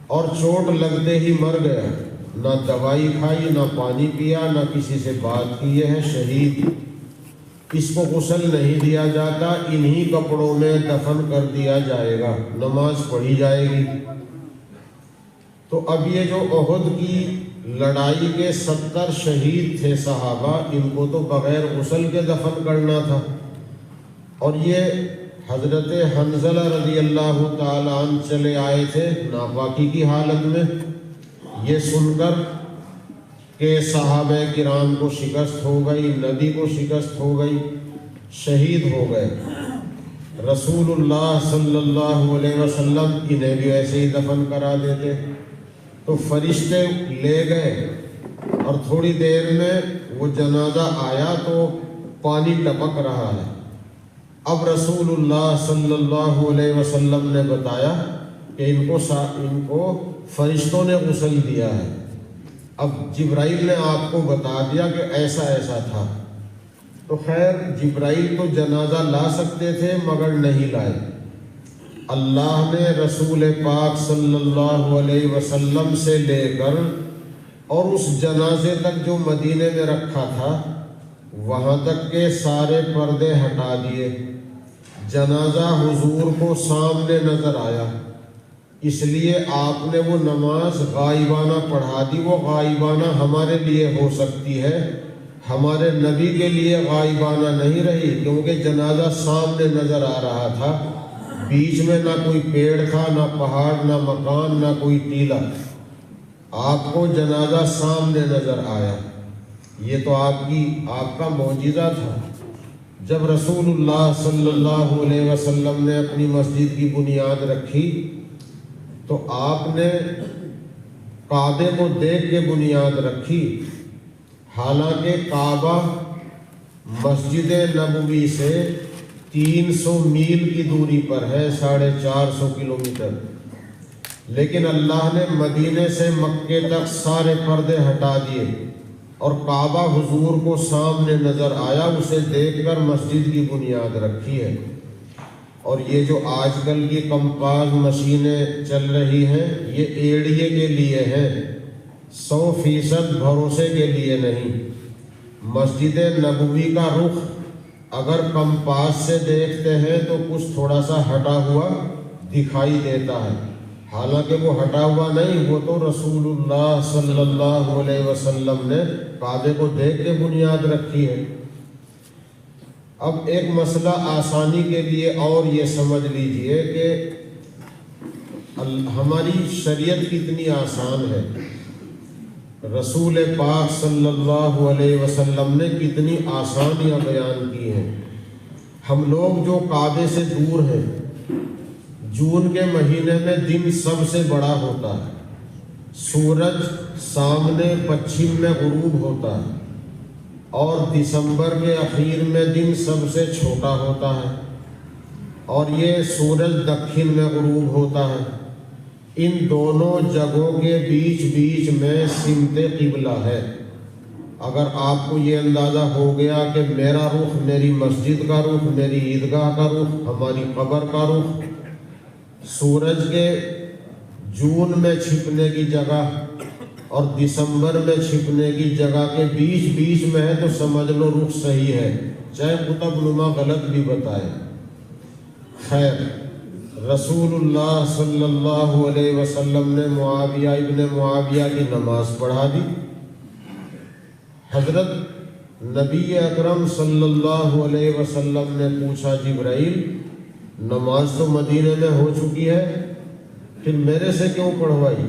اور چوٹ لگتے ہی مر گیا، نہ دوائی کھائی، نہ پانی پیا، نہ کسی سے بات کی، یہ ہے شہید۔ اس کو غسل نہیں دیا جاتا، انہی کپڑوں میں دفن کر دیا جائے گا، نماز پڑھی جائے گی۔ تو اب یہ جو احد کی لڑائی کے 70 شہید تھے صحابہ، ان کو تو بغیر غسل کے دفن کرنا تھا، اور یہ حضرت حنظلہ رضی اللہ تعالیٰ عنہ چلے آئے تھے ناپاکی کی حالت میں، یہ سن کر کہ صحابہ کرام کو شکست ہو گئی، نبی کو شکست ہو گئی، شہید ہو گئے۔ رسول اللہ صلی اللہ علیہ وسلم انہیں بھی ایسے ہی دفن کرا دیتے، تو فرشتے لے گئے اور تھوڑی دیر میں وہ جنازہ آیا تو پانی ٹپک رہا ہے۔ اب رسول اللہ صلی اللہ علیہ وسلم نے بتایا کہ ان کو فرشتوں نے غسل دیا ہے۔ اب جبرائیل نے آپ کو بتا دیا کہ ایسا ایسا تھا، تو خیر جبرائیل تو جنازہ لا سکتے تھے مگر نہیں لائے۔ اللہ نے رسول پاک صلی اللہ علیہ وسلم سے لے کر اور اس جنازے تک جو مدینے میں رکھا تھا وہاں تک کے سارے پردے ہٹا دیے، جنازہ حضور کو سامنے نظر آیا، اس لیے آپ نے وہ نماز غائبانہ پڑھا دی۔ وہ غائبانہ ہمارے لیے ہو سکتی ہے، ہمارے نبی کے لیے غائبانہ نہیں رہی، کیونکہ جنازہ سامنے نظر آ رہا تھا، بیچ میں نہ کوئی پیڑ تھا، نہ پہاڑ، نہ مکان، نہ کوئی ٹیلا، آپ کو جنازہ سامنے نظر آیا۔ یہ تو آپ کا معجزہ تھا۔ جب رسول اللہ صلی اللہ علیہ وسلم نے اپنی مسجد کی بنیاد رکھی تو آپ نے کعبے کو دیکھ کے بنیاد رکھی، حالانکہ کعبہ مسجد نبوی سے 300 میل کی دوری پر ہے، 450 کلومیٹر، لیکن اللہ نے مدینے سے مکے تک سارے پردے ہٹا دیے اور کعبہ حضور کو سامنے نظر آیا، اسے دیکھ کر مسجد کی بنیاد رکھی ہے۔ اور یہ جو آج کل کی کمپاس مشینیں چل رہی ہیں یہ ایڑیے کے لیے ہیں، 100% بھروسے کے لیے نہیں۔ مسجد نبوی کا رخ اگر کمپاس سے دیکھتے ہیں تو کچھ تھوڑا سا ہٹا ہوا دکھائی دیتا ہے، حالانکہ وہ ہٹا ہوا نہیں، وہ تو رسول اللہ صلی اللہ علیہ وسلم نے کعبے کو دیکھ کے بنیاد رکھی ہے۔ اب ایک مسئلہ آسانی کے لیے اور یہ سمجھ لیجئے کہ ہماری شریعت کتنی آسان ہے، رسول پاک صلی اللہ علیہ وسلم نے کتنی آسانیاں بیان کی ہیں۔ ہم لوگ جو کعبے سے دور ہیں، جون کے مہینے میں دن سب سے بڑا ہوتا ہے، سورج سامنے پچھم میں غروب ہوتا ہے اور دسمبر کے اخیر میں دن سب سے چھوٹا ہوتا ہے، اور یہ سورج دکھن میں غروب ہوتا ہے۔ ان دونوں جگہوں کے بیچ بیچ میں سمت قبلہ ہے۔ اگر آپ کو یہ اندازہ ہو گیا کہ میرا رخ، میری مسجد کا رخ، میری عیدگاہ کا رخ، ہماری قبر کا رخ سورج کے جون میں چھپنے کی جگہ اور دسمبر میں چھپنے کی جگہ کے بیچ بیچ میں ہے، تو سمجھ لو رخ صحیح ہے، چاہے قطب نما غلط بھی بتائے۔ خیر، رسول اللہ صلی اللہ علیہ وسلم نے معاویہ ابن معاویہ کی نماز پڑھا دی۔ حضرت نبی اکرم صلی اللہ علیہ وسلم نے پوچھا، جبرائیل نماز تو مدینے میں ہو چکی ہے، پھر میرے سے کیوں پڑھوائی؟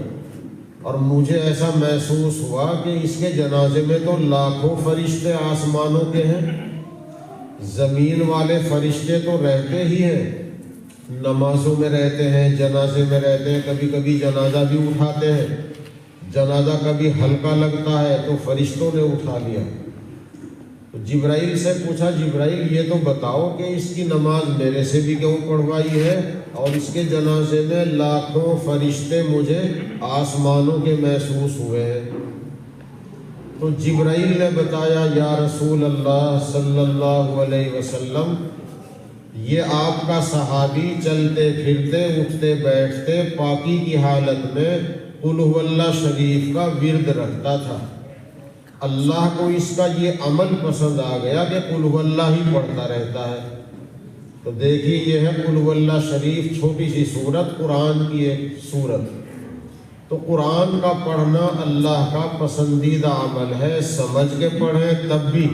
اور مجھے ایسا محسوس ہوا کہ اس کے جنازے میں تو لاکھوں فرشتے آسمانوں کے ہیں، زمین والے فرشتے تو رہتے ہی ہیں، نمازوں میں رہتے ہیں، جنازے میں رہتے ہیں، کبھی کبھی جنازہ بھی اٹھاتے ہیں، جنازہ کبھی ہلکا لگتا ہے تو فرشتوں نے اٹھا لیا۔ تو جبرائیل سے پوچھا، جبرائیل یہ تو بتاؤ کہ اس کی نماز میرے سے بھی کیوں پڑھوائی ہے، اور اس کے جنازے میں لاکھوں فرشتے مجھے آسمانوں کے محسوس ہوئے ہیں۔ تو جبرائیل نے بتایا، یا رسول اللہ صلی اللہ علیہ وسلم، یہ آپ کا صحابی چلتے پھرتے اٹھتے بیٹھتے پاکی کی حالت میں قل هو اللہ شریف کا ورد رکھتا تھا۔ اللہ کو اس کا یہ عمل پسند آ گیا کہ قل هو اللہ ہی پڑھتا رہتا ہے۔ تو دیکھیے، یہ ہے قل هو اللہ شریف، چھوٹی سی سورت، قرآن کی ایک سورت۔ تو قرآن کا پڑھنا اللہ کا پسندیدہ عمل ہے، سمجھ کے پڑھیں تب بھی،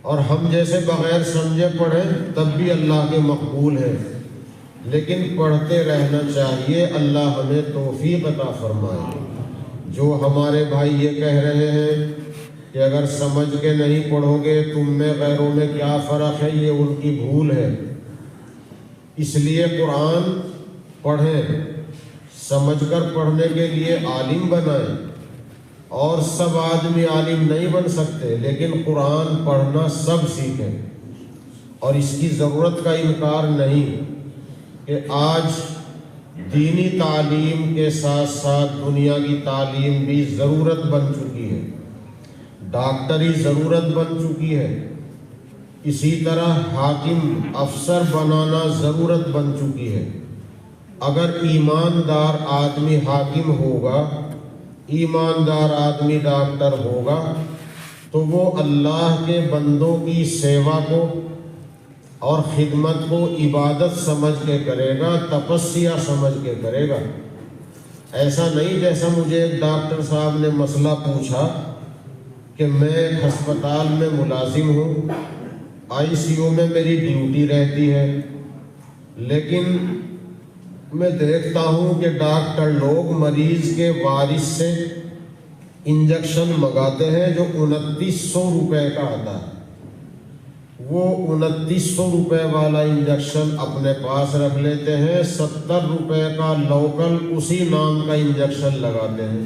اور ہم جیسے بغیر سمجھے پڑھیں تب بھی اللہ کے مقبول ہے، لیکن پڑھتے رہنا چاہیے۔ اللہ ہمیں توفیق عطا فرمائے۔ جو ہمارے بھائی یہ کہہ رہے ہیں کہ اگر سمجھ کے نہیں پڑھو گے تم میں غیروں میں کیا فرق ہے، یہ ان کی بھول ہے۔ اس لیے قرآن پڑھیں، سمجھ کر پڑھنے کے لیے عالم بنائیں، اور سب آدمی عالم نہیں بن سکتے، لیکن قرآن پڑھنا سب سیکھیں۔ اور اس کی ضرورت کا انکار نہیں کہ آج دینی تعلیم کے ساتھ ساتھ دنیا کی تعلیم بھی ضرورت بن چکی ہے، ڈاکٹری ضرورت بن چکی ہے، اسی طرح حاکم افسر بنانا ضرورت بن چکی ہے۔ اگر ایماندار آدمی حاکم ہوگا، ایماندار آدمی ڈاکٹر ہوگا، تو وہ اللہ کے بندوں کی سیوا کو اور خدمت کو عبادت سمجھ کے کرے گا، تپسیہ سمجھ کے کرے گا۔ ایسا نہیں جیسا مجھے ایک ڈاکٹر صاحب نے مسئلہ پوچھا کہ میں ایک ہسپتال میں ملازم ہوں، ICU میں میری ڈیوٹی رہتی ہے، لیکن میں دیکھتا ہوں کہ ڈاکٹر لوگ مریض کے وارث سے انجیکشن منگاتے ہیں جو 2900 روپے کا آتا ہے۔ وہ 2900 روپے والا انجیکشن اپنے پاس رکھ لیتے ہیں، 70 روپے کا لوکل اسی نام کا انجیکشن لگاتے ہیں۔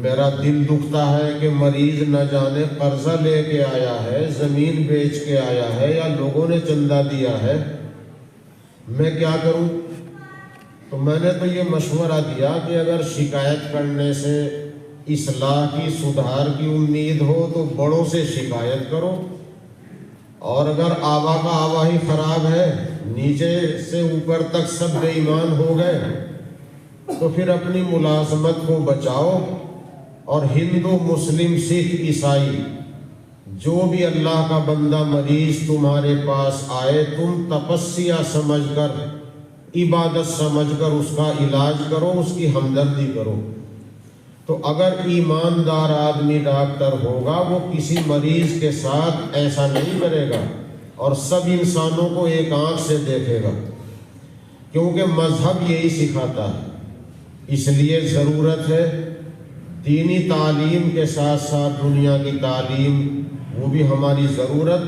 میرا دل دکھتا ہے کہ مریض نہ جانے قرضہ لے کے آیا ہے، زمین بیچ کے آیا ہے، یا لوگوں نے چندہ دیا ہے، میں کیا کروں؟ تو میں نے تو یہ مشورہ دیا کہ اگر شکایت کرنے سے اصلاح کی، سدھار کی امید ہو تو بڑوں سے شکایت کرو، اور اگر آبا کا آبا ہی خراب ہے، نیچے سے اوپر تک سب بے ایمان ہو گئے، تو پھر اپنی ملازمت کو بچاؤ، اور ہندو، مسلم، سکھ، عیسائی، جو بھی اللہ کا بندہ مریض تمہارے پاس آئے، تم تپسیہ سمجھ کر، عبادت سمجھ کر اس کا علاج کرو، اس کی ہمدردی کرو۔ تو اگر ایماندار آدمی ڈاکٹر ہوگا، وہ کسی مریض کے ساتھ ایسا نہیں کرے گا، اور سب انسانوں کو ایک آنکھ سے دیکھے گا، کیونکہ مذہب یہی سکھاتا ہے۔ اس لیے ضرورت ہے دینی تعلیم کے ساتھ ساتھ دنیا کی تعلیم، وہ بھی ہماری ضرورت۔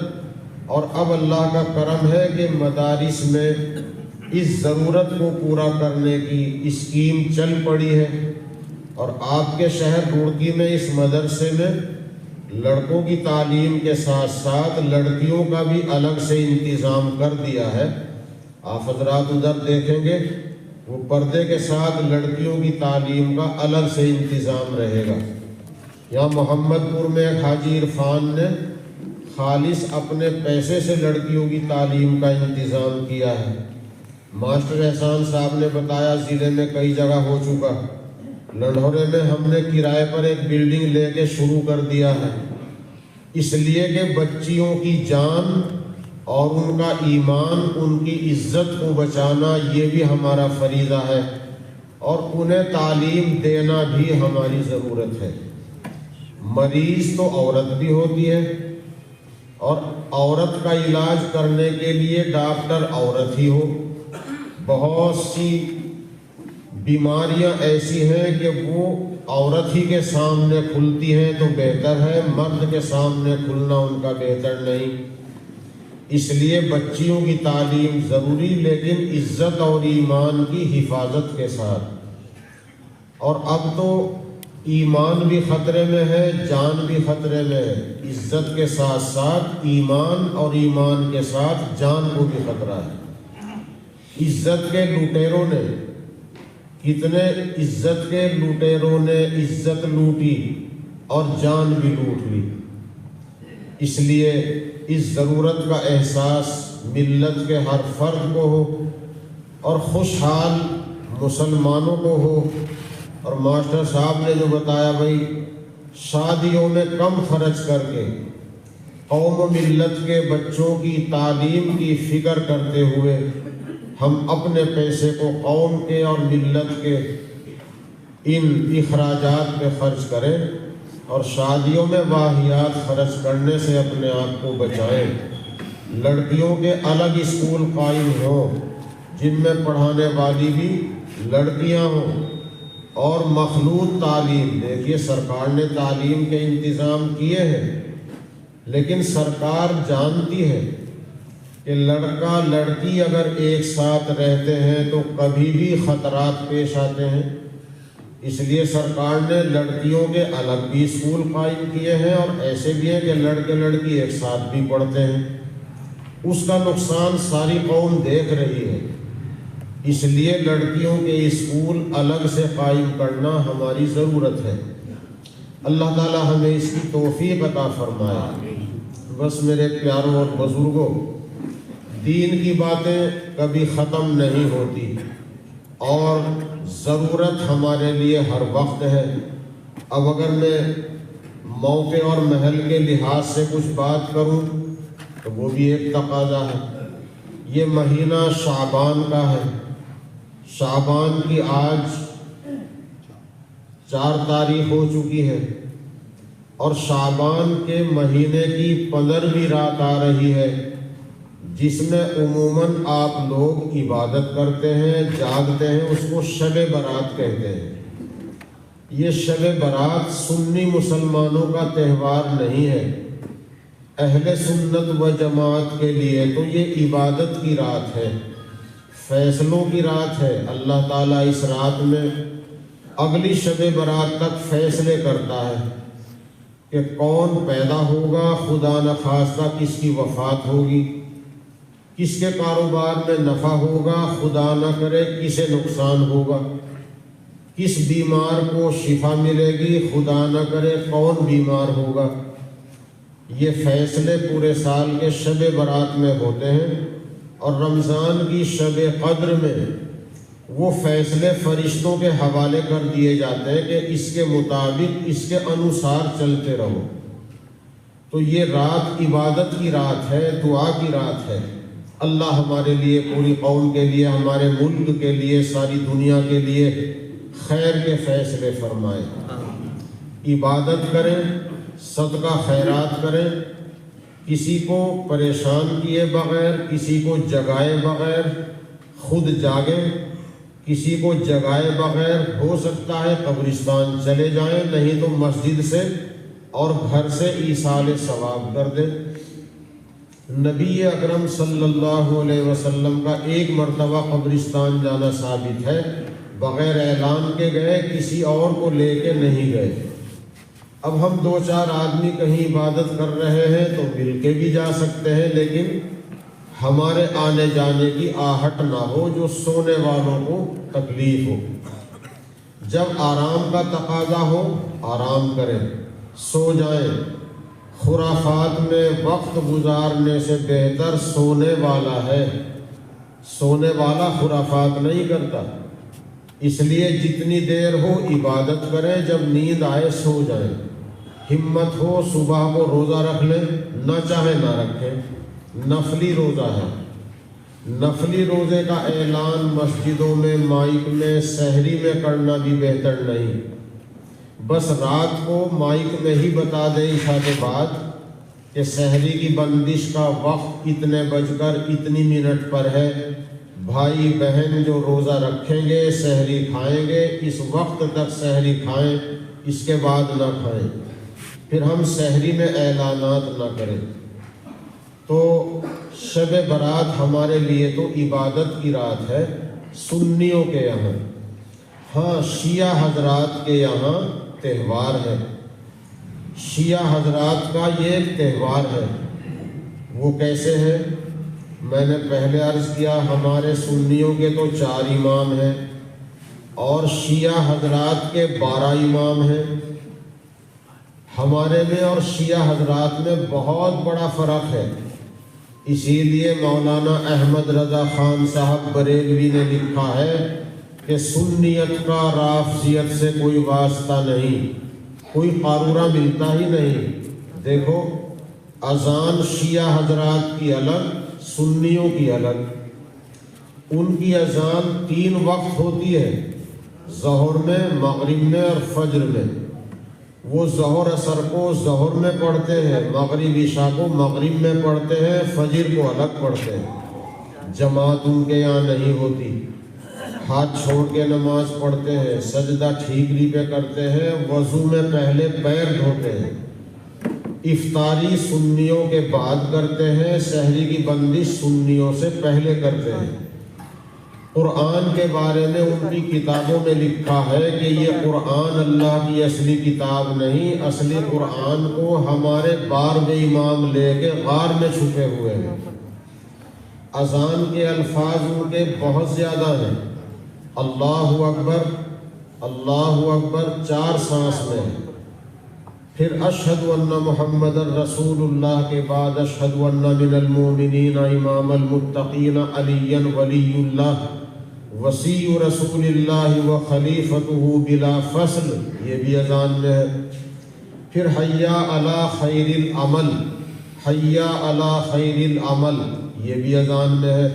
اور اب اللہ کا کرم ہے کہ مدارس میں اس ضرورت کو پورا کرنے کی اسکیم چل پڑی ہے، اور آپ کے شہر روڑکی میں اس مدرسے میں لڑکوں کی تعلیم کے ساتھ ساتھ لڑکیوں کا بھی الگ سے انتظام کر دیا ہے۔ آپ حضرات ادھر دیکھیں گے وہ پردے کے ساتھ لڑکیوں کی تعلیم کا الگ سے انتظام رہے گا۔ یہاں محمد پور میں ایک حاجی عرفان نے خالص اپنے پیسے سے لڑکیوں کی تعلیم کا انتظام کیا ہے۔ ماسٹر احسان صاحب نے بتایا ضلع میں کئی جگہ ہو چکا۔ لنڈھورے میں ہم نے کرائے پر ایک بلڈنگ لے کے شروع کر دیا ہے، اس لیے کہ بچیوں کی جان اور ان کا ایمان، ان کی عزت کو بچانا یہ بھی ہمارا فریضہ ہے، اور انہیں تعلیم دینا بھی ہماری ضرورت ہے۔ مریض تو عورت بھی ہوتی ہے، اور عورت کا علاج کرنے کے لیے ڈاکٹر عورت ہی ہو۔ بہت سی بیماریاں ایسی ہیں کہ وہ عورت ہی کے سامنے کھلتی ہیں تو بہتر ہے، مرد کے سامنے کھلنا ان کا بہتر نہیں۔ اس لیے بچیوں کی تعلیم ضروری، لیکن عزت اور ایمان کی حفاظت کے ساتھ۔ اور اب تو ایمان بھی خطرے میں ہے، جان بھی خطرے میں ہے۔ عزت کے ساتھ ساتھ ایمان، اور ایمان کے ساتھ جان کو بھی خطرہ ہے۔ عزت کے لوٹیروں نے، کتنے عزت کے لوٹیروں نے عزت لوٹی اور جان بھی لوٹ لی۔ اس لیے اس ضرورت کا احساس ملت کے ہر فرد کو ہو، اور خوشحال مسلمانوں کو ہو۔ اور ماسٹر صاحب نے جو بتایا بھائی، شادیوں میں کم خرچ کر کے قوم و ملت کے بچوں کی تعلیم کی فکر کرتے ہوئے ہم اپنے پیسے کو قوم کے اور ملت کے ان اخراجات پہ خرچ کریں، اور شادیوں میں واہیات خرچ کرنے سے اپنے آپ کو بچائیں۔ لڑکیوں کے الگ اسکول قائم ہوں جن میں پڑھانے والی بھی لڑکیاں ہوں، اور مخلوط تعلیم۔ دیکھیے سرکار نے تعلیم کے انتظام کیے ہیں، لیکن سرکار جانتی ہے کہ لڑکا لڑکی اگر ایک ساتھ رہتے ہیں تو کبھی بھی خطرات پیش آتے ہیں۔ اس لیے سرکار نے لڑکیوں کے الگ بھی اسکول قائم کیے ہیں، اور ایسے بھی ہیں کہ لڑکے لڑکی ایک ساتھ بھی پڑھتے ہیں۔ اس کا نقصان ساری قوم دیکھ رہی ہے، اس لیے لڑکیوں کے اسکول الگ سے قائم کرنا ہماری ضرورت ہے۔ اللہ تعالی ہمیں اس کی توفیق عطا فرمائے۔ بس میرے پیاروں اور بزرگوں، دین کی باتیں کبھی ختم نہیں ہوتی، اور ضرورت ہمارے لیے ہر وقت ہے۔ اب اگر میں موقع اور محل کے لحاظ سے کچھ بات کروں تو وہ بھی ایک تقاضا ہے۔ یہ مہینہ شعبان کا ہے۔ شعبان کی آج 4 تاریخ ہو چکی ہے، اور شعبان کے مہینے کی 15ویں رات آ رہی ہے، جس میں عموماً آپ لوگ عبادت کرتے ہیں، جاگتے ہیں، اس کو شب برات کہتے ہیں۔ یہ شب برات سنی مسلمانوں کا تہوار نہیں ہے، اہل سنت و جماعت کے لیے تو یہ عبادت کی رات ہے، فیصلوں کی رات ہے۔ اللہ تعالیٰ اس رات میں اگلی شب برات تک فیصلے کرتا ہے کہ کون پیدا ہوگا، خدا نخواستہ کس کی وفات ہوگی، کس کے کاروبار میں نفع ہوگا، خدا نہ کرے کسے نقصان ہوگا، کس بیمار کو شفا ملے گی، خدا نہ کرے کون بیمار ہوگا۔ یہ فیصلے پورے سال کے شب برات میں ہوتے ہیں، اور رمضان کی شب قدر میں وہ فیصلے فرشتوں کے حوالے کر دیے جاتے ہیں کہ اس کے مطابق، اس کے انوسار چلتے رہو۔ تو یہ رات عبادت کی رات ہے، دعا کی رات ہے۔ اللہ ہمارے لیے، پوری قوم کے لیے، ہمارے ملک کے لیے، ساری دنیا کے لیے خیر کے فیصلے فرمائے۔ عبادت کریں، صدقہ خیرات کریں، کسی کو پریشان کیے بغیر، کسی کو جگائے بغیر خود جاگیں، کسی کو جگائے بغیر ہو سکتا ہے قبرستان چلے جائیں، نہیں تو مسجد سے اور گھر سے ایصال ثواب کر دیں۔ نبی اکرم صلی اللہ علیہ وسلم کا ایک مرتبہ قبرستان جانا ثابت ہے، بغیر اعلان کے گئے، کسی اور کو لے کے نہیں گئے۔ اب ہم 2-4 آدمی کہیں عبادت کر رہے ہیں تو مل کے بھی جا سکتے ہیں، لیکن ہمارے آنے جانے کی آہٹ نہ ہو جو سونے والوں کو تکلیف ہو۔ جب آرام کا تقاضا ہو آرام کریں، سو جائیں۔ خرافات میں وقت گزارنے سے بہتر سونے والا ہے۔ سونے والا خرافات نہیں کرتا، اس لیے جتنی دیر ہو عبادت کریں، جب نیند آئے سو جائیں۔ ہمت ہو صبح کو روزہ رکھ لیں، نہ چاہے نہ رکھیں، نفلی روزہ ہے۔ نفلی روزے کا اعلان مسجدوں میں، مائک میں، سحری میں کرنا بھی بہتر نہیں۔ بس رات کو مائک میں ہی بتا دیں عشاء کے بعد کہ سحری کی بندش کا وقت اتنے بج کر اتنی منٹ پر ہے، بھائی بہن جو روزہ رکھیں گے سحری کھائیں گے، اس وقت تک سحری کھائیں، اس کے بعد نہ کھائیں۔ پھر ہم سحری میں اعلانات نہ کریں۔ تو شب برات ہمارے لیے تو عبادت کی رات ہے سنیوں کے یہاں۔ ہاں شیعہ حضرات کے یہاں تہوار ہے، شیعہ حضرات کا یہ ایک تہوار ہے۔ وہ کیسے ہے؟ میں نے پہلے عرض کیا ہمارے سنیوں کے تو 4 امام ہیں اور شیعہ حضرات کے 12 امام ہیں۔ ہمارے میں اور شیعہ حضرات میں بہت بڑا فرق ہے۔ اسی لیے مولانا احمد رضا خان صاحب بریلوی نے لکھا ہے کہ سنیت کا رافضیت سے کوئی واسطہ نہیں، کوئی قارورہ ملتا ہی نہیں۔ دیکھو اذان شیعہ حضرات کی الگ، سنیوں کی الگ۔ ان کی اذان 3 وقت ہوتی ہے، ظہر میں، مغرب میں اور فجر میں۔ وہ ظہر اثر کو ظہر میں پڑھتے ہیں، مغرب عشاء کو مغرب میں پڑھتے ہیں، فجر کو الگ پڑھتے ہیں۔ جماعت ان کے یہاں نہیں ہوتی، ہاتھ چھوڑ کے نماز پڑھتے ہیں، سجدہ ٹھیکری پہ کرتے ہیں، وضو میں پہلے پیر دھوتے ہیں، افطاری سنیوں کے بعد کرتے ہیں، سحری کی بندش سنیوں سے پہلے کرتے ہیں۔ قرآن کے بارے میں ان کی کتابوں میں لکھا ہے کہ یہ قرآن اللہ کی اصلی کتاب نہیں، اصلی قرآن کو ہمارے 12 امام لے کے غار میں چھپے ہوئے ہیں۔ اذان کے الفاظ ان کے بہت زیادہ ہیں۔ اللہ اکبر، اللہ اکبر 4 سانس میں، پھر اشہد ان محمد رسول اللہ کے بعد اشہد ان من المؤمنین امام المتقین علی ولی اللہ وصی رسول اللہ و خلیفتہ بلا فصل، یہ بھی اذان میں ہے۔ پھر حیا علی خیر العمل، حیا علی خیر العمل، یہ بھی اذان میں ہے۔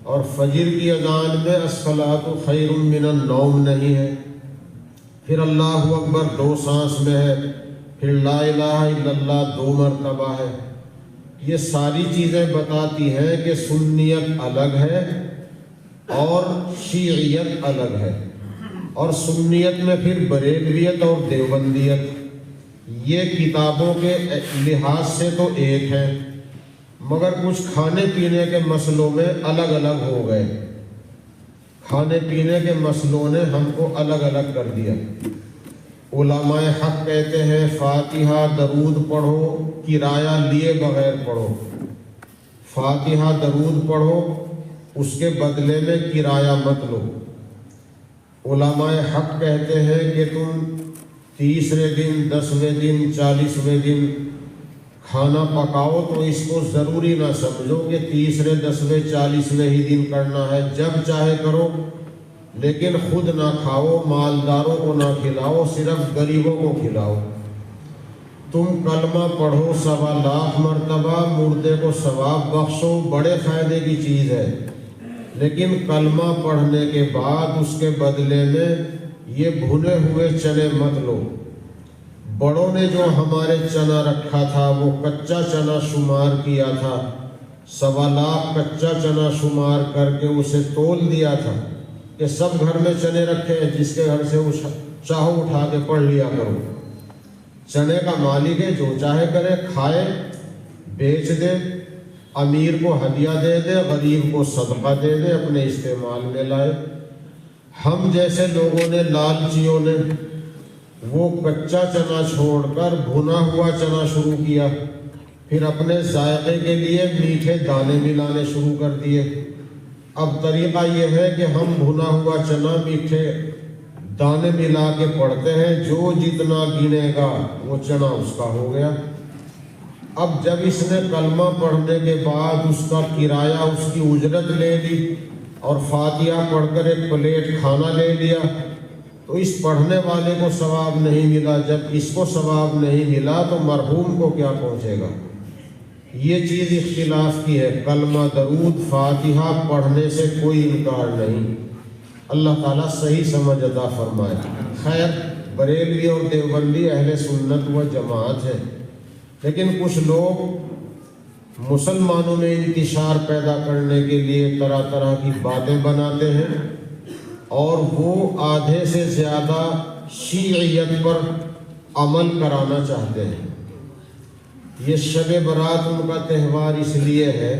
اور فجر کی اذان میں الصلاۃ خیر من النوم نہیں ہے۔ پھر اللہ اکبر 2 سانس میں ہے، پھر لا الہ الا اللہ 2 مرتبہ ہے۔ یہ ساری چیزیں بتاتی ہیں کہ سنیت الگ ہے اور شیعیت الگ ہے، اور سنیت میں پھر بریلویت اور دیوبندیت، یہ کتابوں کے لحاظ سے تو ایک ہے، مگر کچھ کھانے پینے کے مسئلوں میں الگ الگ ہو گئے۔ کھانے پینے کے مسئلوں نے ہم کو الگ الگ کر دیا۔ علماء حق کہتے ہیں فاتحہ درود پڑھو، کرایہ لیے بغیر پڑھو۔ فاتحہ درود پڑھو، اس کے بدلے میں کرایہ مت لو۔ علماء حق کہتے ہیں کہ تم 30ویں دن، 10ویں دن، 40ویں دن کھانا پکاؤ تو اس کو ضروری نہ سمجھو کہ 30ویں، 10ویں، 40ویں ہی دن کرنا ہے، جب چاہے کرو، لیکن خود نہ کھاؤ، مالداروں کو نہ کھلاؤ، صرف غریبوں کو کھلاؤ۔ تم کلمہ پڑھو 1.25 لاکھ مرتبہ، مردے کو ثواب بخشو، بڑے فائدے کی چیز ہے، لیکن کلمہ پڑھنے کے بعد اس کے بدلے میں یہ بھنے ہوئے چنے مت لو۔ بڑوں نے جو ہمارے چنا رکھا تھا وہ کچا چنا شمار کیا تھا، 1.25 لاکھ کچا چنا شمار کر کے اسے تول دیا تھا کہ سب گھر میں چنے رکھے ہیں، جس کے گھر سے چاہو اٹھا کے پڑھ لیا کرو۔ چنے کا مالک ہے، جو چاہے کرے، کھائے، بیچ دے، امیر کو ہدیہ دے دے، غریب کو صدقہ دے دے، اپنے استعمال میں لائے۔ ہم جیسے لوگوں نے، لالچیوں نے، وہ کچا چنا چھوڑ کر بھنا ہوا چنا شروع کیا، پھر اپنے ذائقے کے لیے میٹھے دانے ملانے شروع کر دیے۔ اب طریقہ یہ ہے کہ ہم بھنا ہوا چنا میٹھے دانے ملا کے پڑھتے ہیں، جو جتنا گنے گا وہ چنا اس کا ہو گیا۔ اب جب اس نے کلمہ پڑھنے کے بعد اس کا کرایہ، اس کی اجرت لے لی اور فاتحہ پڑھ کر ایک پلیٹ کھانا لے لیا، تو اس پڑھنے والے کو ثواب نہیں ملا۔ جب اس کو ثواب نہیں ملا تو مرحوم کو کیا پہنچے گا؟ یہ چیز اختلاف کی ہے۔ کلمہ درود فاتحہ پڑھنے سے کوئی انکار نہیں، اللہ تعالیٰ صحیح سمجھ عطا فرمائے۔ خیر، بریلوی اور دیوبندی اہل سنت و جماعت ہے، لیکن کچھ لوگ مسلمانوں میں انتشار پیدا کرنے کے لیے طرح طرح کی باتیں بناتے ہیں، اور وہ آدھے سے زیادہ شیعیت پر عمل کرانا چاہتے ہیں۔ یہ شب برات ان کا تہوار اس لیے ہے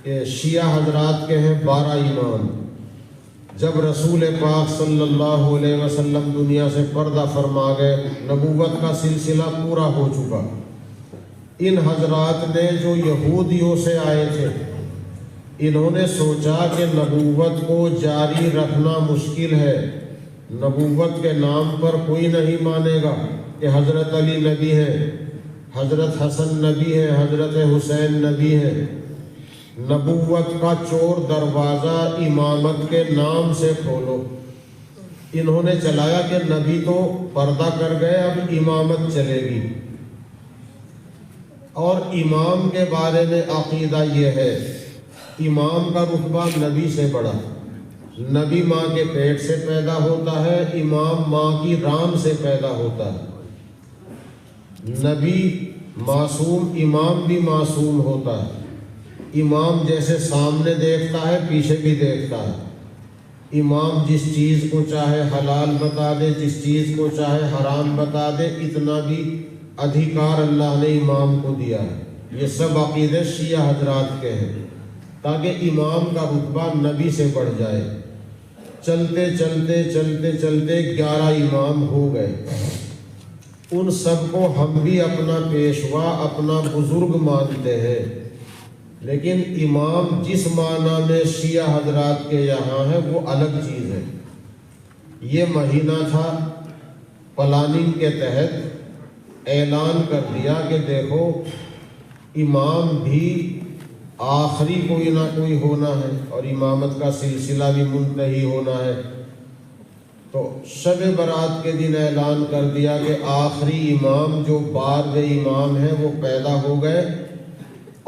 کہ شیعہ حضرات کے ہیں 12 امام۔ جب رسول پاک صلی اللہ علیہ وسلم دنیا سے پردہ فرما گئے، نبوت کا سلسلہ پورا ہو چکا، ان حضرات نے جو یہودیوں سے آئے تھے، انہوں نے سوچا کہ نبوت کو جاری رکھنا مشکل ہے، نبوت کے نام پر کوئی نہیں مانے گا کہ حضرت علی نبی ہے، حضرت حسن نبی ہے، حضرت حسین نبی ہے۔ نبوت کا چور دروازہ امامت کے نام سے کھولو۔ انہوں نے چلایا کہ نبی تو پردہ کر گئے، اب امامت چلے گی، اور امام کے بارے میں عقیدہ یہ ہے، امام کا رتبہ نبی سے بڑا۔ نبی ماں کے پیٹ سے پیدا ہوتا ہے، امام ماں کی رام سے پیدا ہوتا ہے۔ نبی معصوم، امام بھی معصوم ہوتا ہے۔ امام جیسے سامنے دیکھتا ہے، پیچھے بھی دیکھتا ہے۔ امام جس چیز کو چاہے حلال بتا دے، جس چیز کو چاہے حرام بتا دے، اتنا بھی ادھیکار اللہ نے امام کو دیا ہے۔ یہ سب عقیدے شیعہ حضرات کے ہیں، تاکہ امام کا رتبہ نبی سے بڑھ جائے۔ چلتے چلتے چلتے چلتے 11 امام ہو گئے۔ ان سب کو ہم بھی اپنا پیشوا، اپنا بزرگ مانتے ہیں، لیکن امام جس معنی میں شیعہ حضرات کے یہاں ہے وہ الگ چیز ہے۔ یہ مہینہ تھا، پلاننگ کے تحت اعلان کر دیا کہ دیکھو امام بھی آخری کوئی نہ کوئی ہونا ہے، اور امامت کا سلسلہ بھی منتہی ہونا ہے۔ تو شب برات کے دن اعلان کر دیا کہ آخری امام جو 12 امام ہیں وہ پیدا ہو گئے،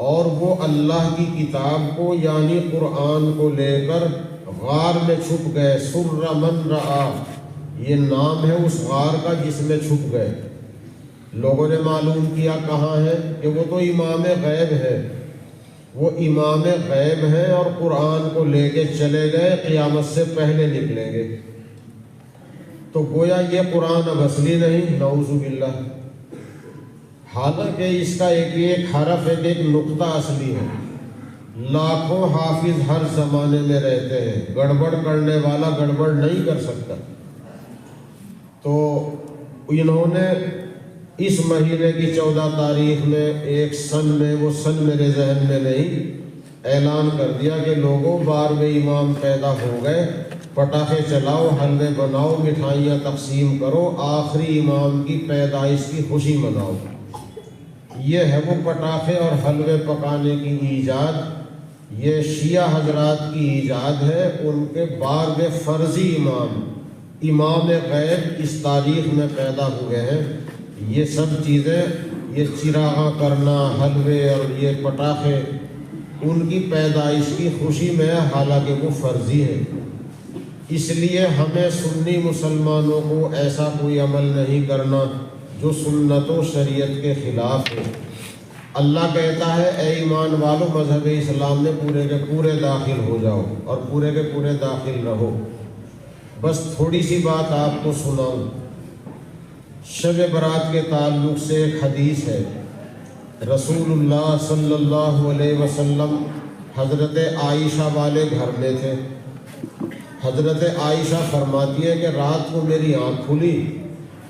اور وہ اللہ کی کتاب کو یعنی قرآن کو لے کر غار میں چھپ گئے۔ سر من رعا، یہ نام ہے اس غار کا جس میں چھپ گئے۔ لوگوں نے معلوم کیا کہاں ہے، کہ وہ تو امام غیب ہے، وہ امام غیب ہیں، اور قرآن کو لے کے چلے گئے، قیامت سے پہلے نکلیں گے۔ تو گویا یہ قرآن اب اصلی نہیں، نعوذ باللہ، حالانکہ اس کا ایک ایک حرف ایک نقطہ اصلی ہے۔ لاکھوں حافظ ہر زمانے میں رہتے ہیں، گڑبڑ کرنے والا گڑبڑ نہیں کر سکتا۔ تو انہوں نے اس مہینے کی 14 تاریخ میں ایک سن میں، وہ سن میرے ذہن میں نہیں، اعلان کر دیا کہ لوگوں 12 امام پیدا ہو گئے، پٹاخے چلاؤ، حلوے بناؤ، مٹھائیاں تقسیم کرو، آخری امام کی پیدائش کی خوشی مناؤ۔ یہ ہے وہ پٹاخے اور حلوے پکانے کی ایجاد، یہ شیعہ حضرات کی ایجاد ہے۔ ان کے 12 فرضی امام غیب اس تاریخ میں پیدا ہوئے ہیں۔ یہ سب چیزیں، یہ چراغاں کرنا، حلوے اور یہ پٹاخے، ان کی پیدائش کی خوشی میں، حالانکہ وہ فرضی ہے۔ اس لیے ہمیں سنی مسلمانوں کو ایسا کوئی عمل نہیں کرنا جو سنت و شریعت کے خلاف ہے۔ اللہ کہتا ہے اے ایمان والو مذہب اسلام میں پورے کے پورے داخل ہو جاؤ اور پورے کے پورے داخل رہو۔ بس تھوڑی سی بات آپ کو سناؤں۔ شب برات کے تعلق سے ایک حدیث ہے، رسول اللہ صلی اللہ علیہ وسلم حضرت عائشہ والے گھر میں تھے، حضرت عائشہ فرماتی ہے کہ رات کو میری آنکھ کھلی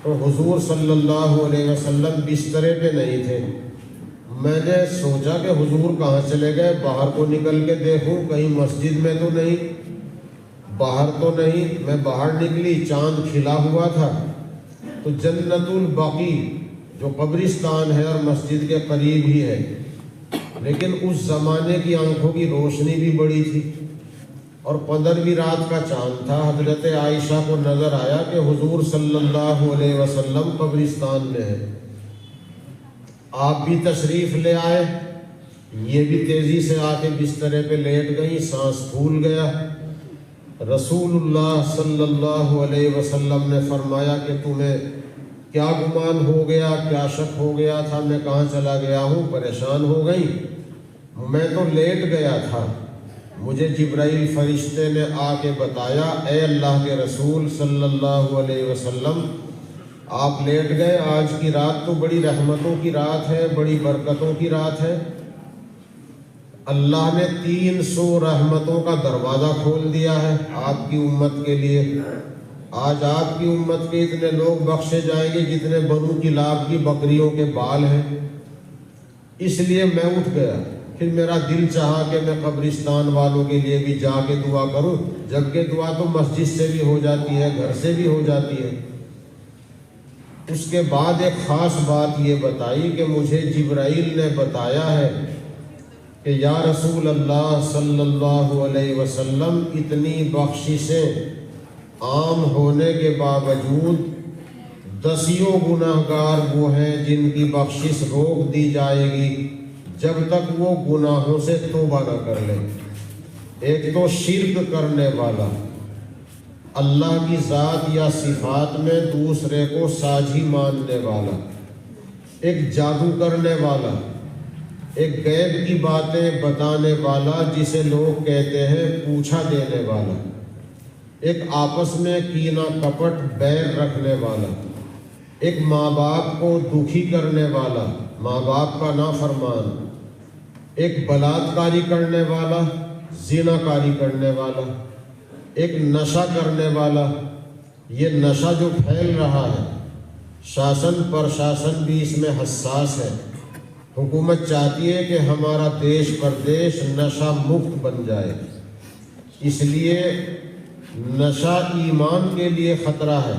تو حضور صلی اللہ علیہ وسلم بسترے پہ نہیں تھے۔ میں نے سوچا کہ حضور کہاں چلے گئے، باہر کو نکل کے دیکھوں کہیں مسجد میں تو نہیں، باہر تو نہیں۔ میں باہر نکلی، چاند کھلا ہوا تھا، تو جنت البقیع جو قبرستان ہے اور مسجد کے قریب ہی ہے، لیکن اس زمانے کی آنکھوں کی روشنی بھی بڑی تھی اور 15ویں رات کا چاند تھا۔ حضرت عائشہ کو نظر آیا کہ حضور صلی اللہ علیہ وسلم قبرستان میں ہیں۔ آپ بھی تشریف لے آئے، یہ بھی تیزی سے آ کے بسترے پہ لیٹ گئی، سانس پھول گیا۔ رسول اللہ صلی اللہ علیہ وسلم نے فرمایا کہ تمہیں کیا گمان ہو گیا، کیا شک ہو گیا تھا، میں کہاں چلا گیا ہوں؟ پریشان ہو گئی۔ میں تو لیٹ گیا تھا، مجھے جبرائیل فرشتے نے آ کے بتایا، اے اللہ کے رسول صلی اللہ علیہ وسلم آپ لیٹ گئے، آج کی رات تو بڑی رحمتوں کی رات ہے، بڑی برکتوں کی رات ہے، اللہ نے 300 رحمتوں کا دروازہ کھول دیا ہے آپ کی امت کے لیے۔ آج آپ کی امت کے اتنے لوگ بخشے جائیں گے جتنے بنو کلاب کی بکریوں کے بال ہیں۔ اس لیے میں اٹھ گیا، پھر میرا دل چاہا کہ میں قبرستان والوں کے لیے بھی جا کے دعا کروں، جبکہ دعا تو مسجد سے بھی ہو جاتی ہے، گھر سے بھی ہو جاتی ہے۔ اس کے بعد ایک خاص بات یہ بتائی کہ مجھے جبرائیل نے بتایا ہے کہ یا رسول اللہ صلی اللہ علیہ وسلم اتنی بخششیں عام ہونے کے باوجود 10 گناہ گار وہ ہیں جن کی بخشش روک دی جائے گی جب تک وہ گناہوں سے توبہ نہ کر لیں۔ ایک تو شرک کرنے والا، اللہ کی ذات یا صفات میں دوسرے کو ساجھی ماننے والا، ایک جادو کرنے والا، ایک غیب کی باتیں بتانے والا جسے لوگ کہتے ہیں پوچھا دینے والا، ایک آپس میں کینہ کپٹ بیر رکھنے والا، ایک ماں باپ کو دکھی کرنے والا، ماں باپ کا نافرمان، ایک بلاత్కాری کرنے والا، زنا کاری کرنے والا، ایک نشہ کرنے والا۔ یہ نشہ جو پھیل رہا ہے، شاسن پرشاسن بھی اس میں حساس ہے۔ حکومت چاہتی ہے کہ ہمارا دیش پردیش نشہ مکت بن جائے، اس لیے نشہ ایمان کے لیے خطرہ ہے۔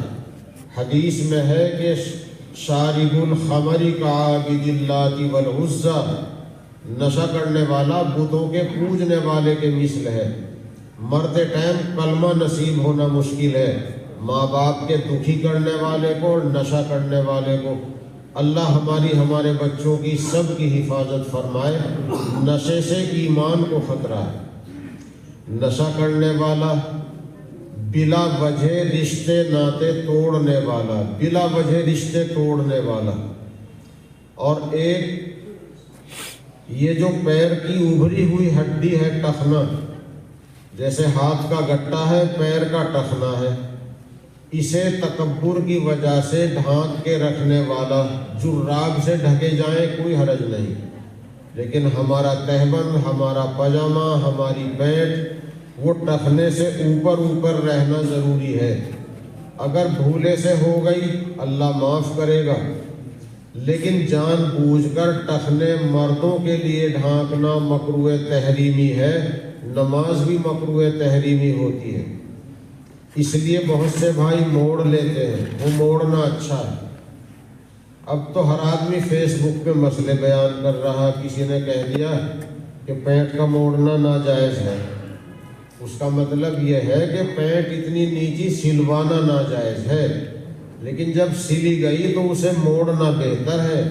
حدیث میں ہے کہ شارب الخمر کعابد اللات والعزیٰ، نشہ کرنے والا بتوں کے پوجنے والے کے مثل ہے۔ مرتے ٹائم کلمہ نصیب ہونا مشکل ہے۔ ماں باپ کے دکھی کرنے والے کو اور نشہ کرنے والے کو اللہ ہمارے بچوں کی سب کی حفاظت فرمائے۔ نشے سے ایمان کو خطرہ ہے۔ نشہ کرنے والا، بلا وجہ رشتے ناتے توڑنے والا، بلا وجہ رشتے توڑنے والا، اور ایک یہ جو پیر کی ابھری ہوئی ہڈی ہے ٹخنا، جیسے ہاتھ کا گٹا ہے پیر کا ٹخنا ہے، اسے تکبر کی وجہ سے ڈھانک کے رکھنے والا، جراب سے ڈھکے جائیں کوئی حرج نہیں، لیکن ہمارا تہبند، ہمارا پاجامہ، ہماری پینٹ وہ ٹخنے سے اوپر رہنا ضروری ہے۔ اگر بھولے سے ہو گئی اللہ معاف کرے گا، لیکن جان بوجھ کر ٹخنے مردوں کے لیے ڈھانکنا مکروہ تحریمی ہے، نماز بھی مکروہ تحریمی ہوتی ہے۔ اس لیے بہت سے بھائی موڑ لیتے ہیں، وہ موڑنا اچھا ہے۔ اب تو ہر آدمی فیس بک پہ مسئلے بیان کر رہا، کسی نے کہہ دیا کہ پینٹ کا موڑنا ناجائز ہے، اس کا مطلب یہ ہے کہ پینٹ اتنی نیچی سلوانا ناجائز ہے، لیکن جب سلی گئی تو اسے موڑنا بہتر ہے،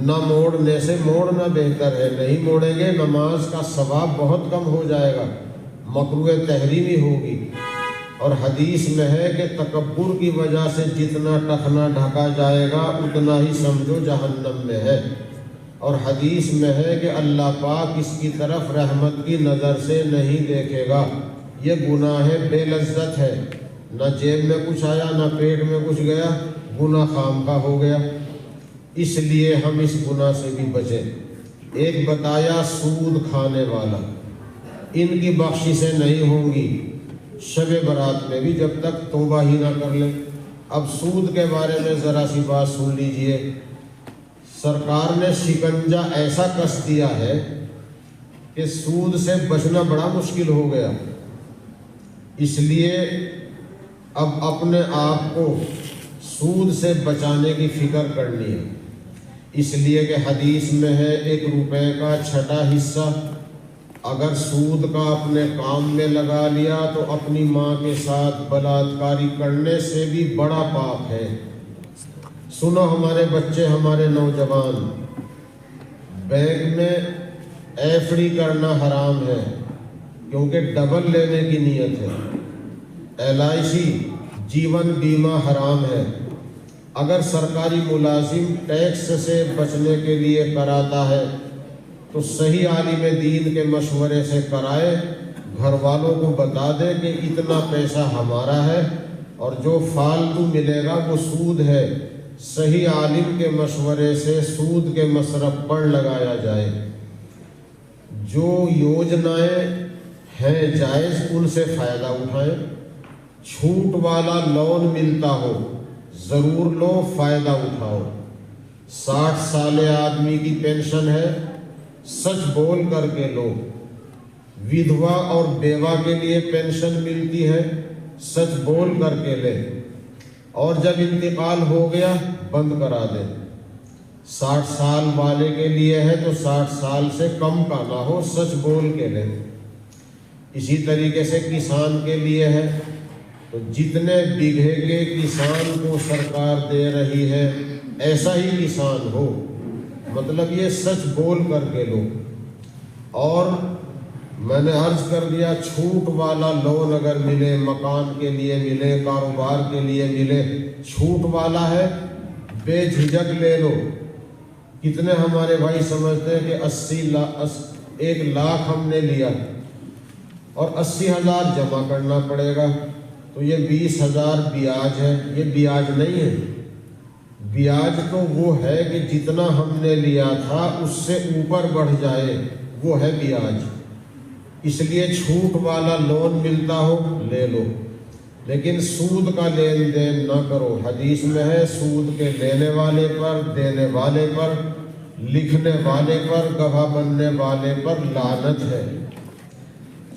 نہ موڑنے سے موڑنا بہتر ہے۔ نہیں موڑیں گے نماز کا ثواب بہت کم ہو جائے گا، مکروہ تحریمی ہوگی۔ اور حدیث میں ہے کہ تکبر کی وجہ سے جتنا ٹخنا ڈھکا جائے گا اتنا ہی سمجھو جہنم میں ہے۔ اور حدیث میں ہے کہ اللہ پاک اس کی طرف رحمت کی نظر سے نہیں دیکھے گا۔ یہ گناہ بے لذت ہے، نہ جیب میں کچھ آیا نہ پیٹ میں کچھ گیا، گناہ خامخواہ ہو گیا۔ اس لیے ہم اس گناہ سے بھی بچیں۔ ایک بتایا سود کھانے والا، ان کی بخششیں نہیں ہوں گی۔ شب برات میں بھی جب تک توبہ ہی نہ کر لیں۔ اب سود کے بارے میں ذرا سی بات سن لیجئے۔ سرکار نے شکنجہ ایسا کس دیا ہے کہ سود سے بچنا بڑا مشکل ہو گیا۔ اس لیے اب اپنے آپ کو سود سے بچانے کی فکر کرنی ہے، اس لیے کہ حدیث میں ہے 1 روپے کا چھٹا حصہ اگر سود کا اپنے کام میں لگا لیا تو اپنی ماں کے ساتھ بلااتکاری کرنے سے بھی بڑا پاپ ہے۔ سنو ہمارے بچے، ہمارے نوجوان، بینک میں ایف ڈی کرنا حرام ہے کیونکہ ڈبل لینے کی نیت ہے۔ LIC جیون بیمہ حرام ہے۔ اگر سرکاری ملازم ٹیکس سے بچنے کے لیے کراتا ہے تو صحیح عالم دین کے مشورے سے کرائے، گھر والوں کو بتا دے کہ اتنا پیسہ ہمارا ہے اور جو فالتو ملے گا وہ سود ہے۔ صحیح عالم کے مشورے سے سود کے مصرف پر لگایا جائے۔ جو یوجنائیں ہیں جائز ان سے فائدہ اٹھائیں۔ چھوٹ والا لون ملتا ہو ضرور لو، فائدہ اٹھاؤ۔ 60 سالے آدمی کی پینشن ہے، سچ بول کر کے لو۔ ودھوا اور بیوہ کے لیے پینشن ملتی ہے، سچ بول کر کے لے، اور جب انتقال ہو گیا بند کرا دے۔ 60 سال والے کے لیے ہے تو 60 سال سے کم کا نہ ہو، سچ بول کے لے۔ اسی طریقے سے کسان کے لیے ہے تو جتنے بیگھے کے کسان کو سرکار دے رہی ہے ایسا ہی کسان ہو، مطلب یہ سچ بول کر کے لو۔ اور میں نے عرض کر دیا چھوٹ والا لون اگر ملے، مکان کے لیے ملے، کاروبار کے لیے ملے، چھوٹ والا ہے بے جھجک لے لو۔ کتنے ہمارے بھائی سمجھتے ہیں کہ 1 لاکھ ہم نے لیا اور 80,000 جمع کرنا پڑے گا تو یہ 20,000 بیاج ہے۔ یہ بیاج نہیں ہے، بیاج تو وہ ہے کہ جتنا ہم نے لیا تھا اس سے اوپر بڑھ جائے، وہ ہے بیاج۔ اس لیے چھوٹ والا لون ملتا ہو لے لو، لیکن سود کا لین دین نہ کرو۔ حدیث میں ہے سود کے لینے والے پر، دینے والے پر، لکھنے والے پر، گواہ بننے والے پر لعنت ہے۔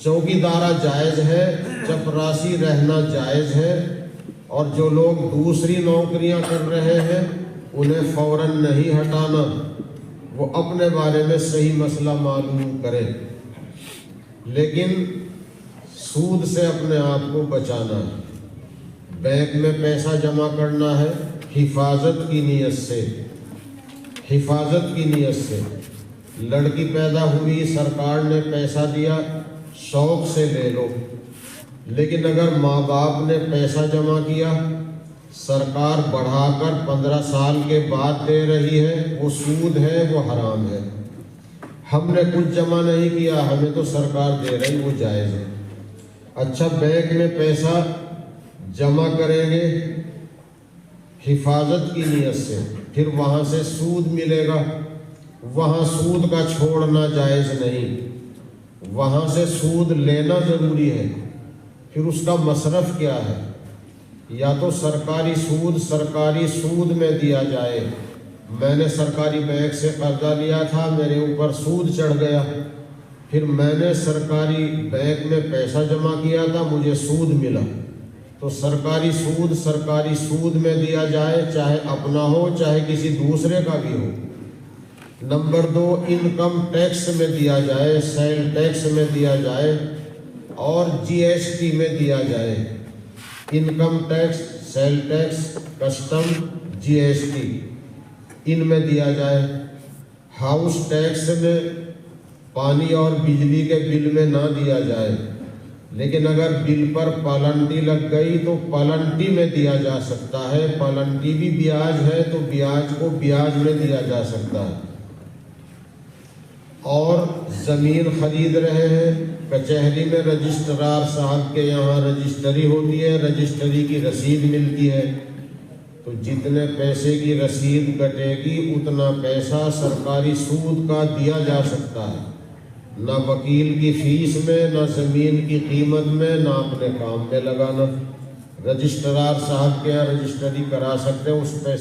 چوکیدارہ جائز ہے، چپراسی رہنا جائز ہے، اور جو لوگ دوسری نوکریاں کر رہے ہیں انہیں فوراً نہیں ہٹانا، وہ اپنے بارے میں صحیح مسئلہ معلوم کریں، لیکن سود سے اپنے آپ کو بچانا ہے۔ بینک میں پیسہ جمع کرنا ہے حفاظت کی نیت سے، حفاظت کی نیت سے۔ لڑکی پیدا ہوئی، سرکار نے پیسہ دیا، شوق سے لے لو، لیکن اگر ماں باپ نے پیسہ جمع کیا، سرکار بڑھا کر 15 سال کے بعد دے رہی ہے، وہ سود ہے، وہ حرام ہے۔ ہم نے کچھ جمع نہیں کیا، ہمیں تو سرکار دے رہی، وہ جائز ہے۔ اچھا بینک میں پیسہ جمع کریں گے حفاظت کی نیت سے، پھر وہاں سے سود ملے گا، وہاں سود کا چھوڑنا جائز نہیں، وہاں سے سود لینا ضروری ہے۔ پھر اس کا مصرف کیا ہے؟ یا تو سرکاری سود میں دیا جائے۔ میں نے سرکاری بینک سے قرضہ لیا تھا، میرے اوپر سود چڑھ گیا، پھر میں نے سرکاری بینک میں پیسہ جمع کیا تھا، مجھے سود ملا، تو سرکاری سود میں دیا جائے، چاہے اپنا ہو چاہے کسی دوسرے کا بھی ہو۔ نمبر 2، انکم ٹیکس میں دیا جائے، سیل ٹیکس میں دیا جائے اور GST میں دیا جائے۔ Income tax, sale tax, custom, GST ان میں دیا جائے۔ ہاؤس ٹیکس میں پانی اور بجلی کے بل میں نہ دیا جائے، لیکن اگر بل پر پالنٹی لگ گئی تو پالنٹی میں دیا جا سکتا ہے، پالنٹی بھی بیاج ہے تو بیاج کو بیاج میں دیا جا سکتا ہے۔ اور زمین خرید رہے ہیں، کچہری میں رجسٹرار صاحب کے یہاں رجسٹری ہوتی ہے، رجسٹری کی رسید ملتی ہے، تو جتنے پیسے کی رسید کٹے گی اتنا پیسہ سرکاری سود کا دیا جا سکتا ہے۔ نہ وکیل کی فیس میں، نہ زمین کی قیمت میں، نہ اپنے کام میں لگانا۔ رجسٹرار صاحب کے یہاں رجسٹری کرا سکتے ہیں، اس پہ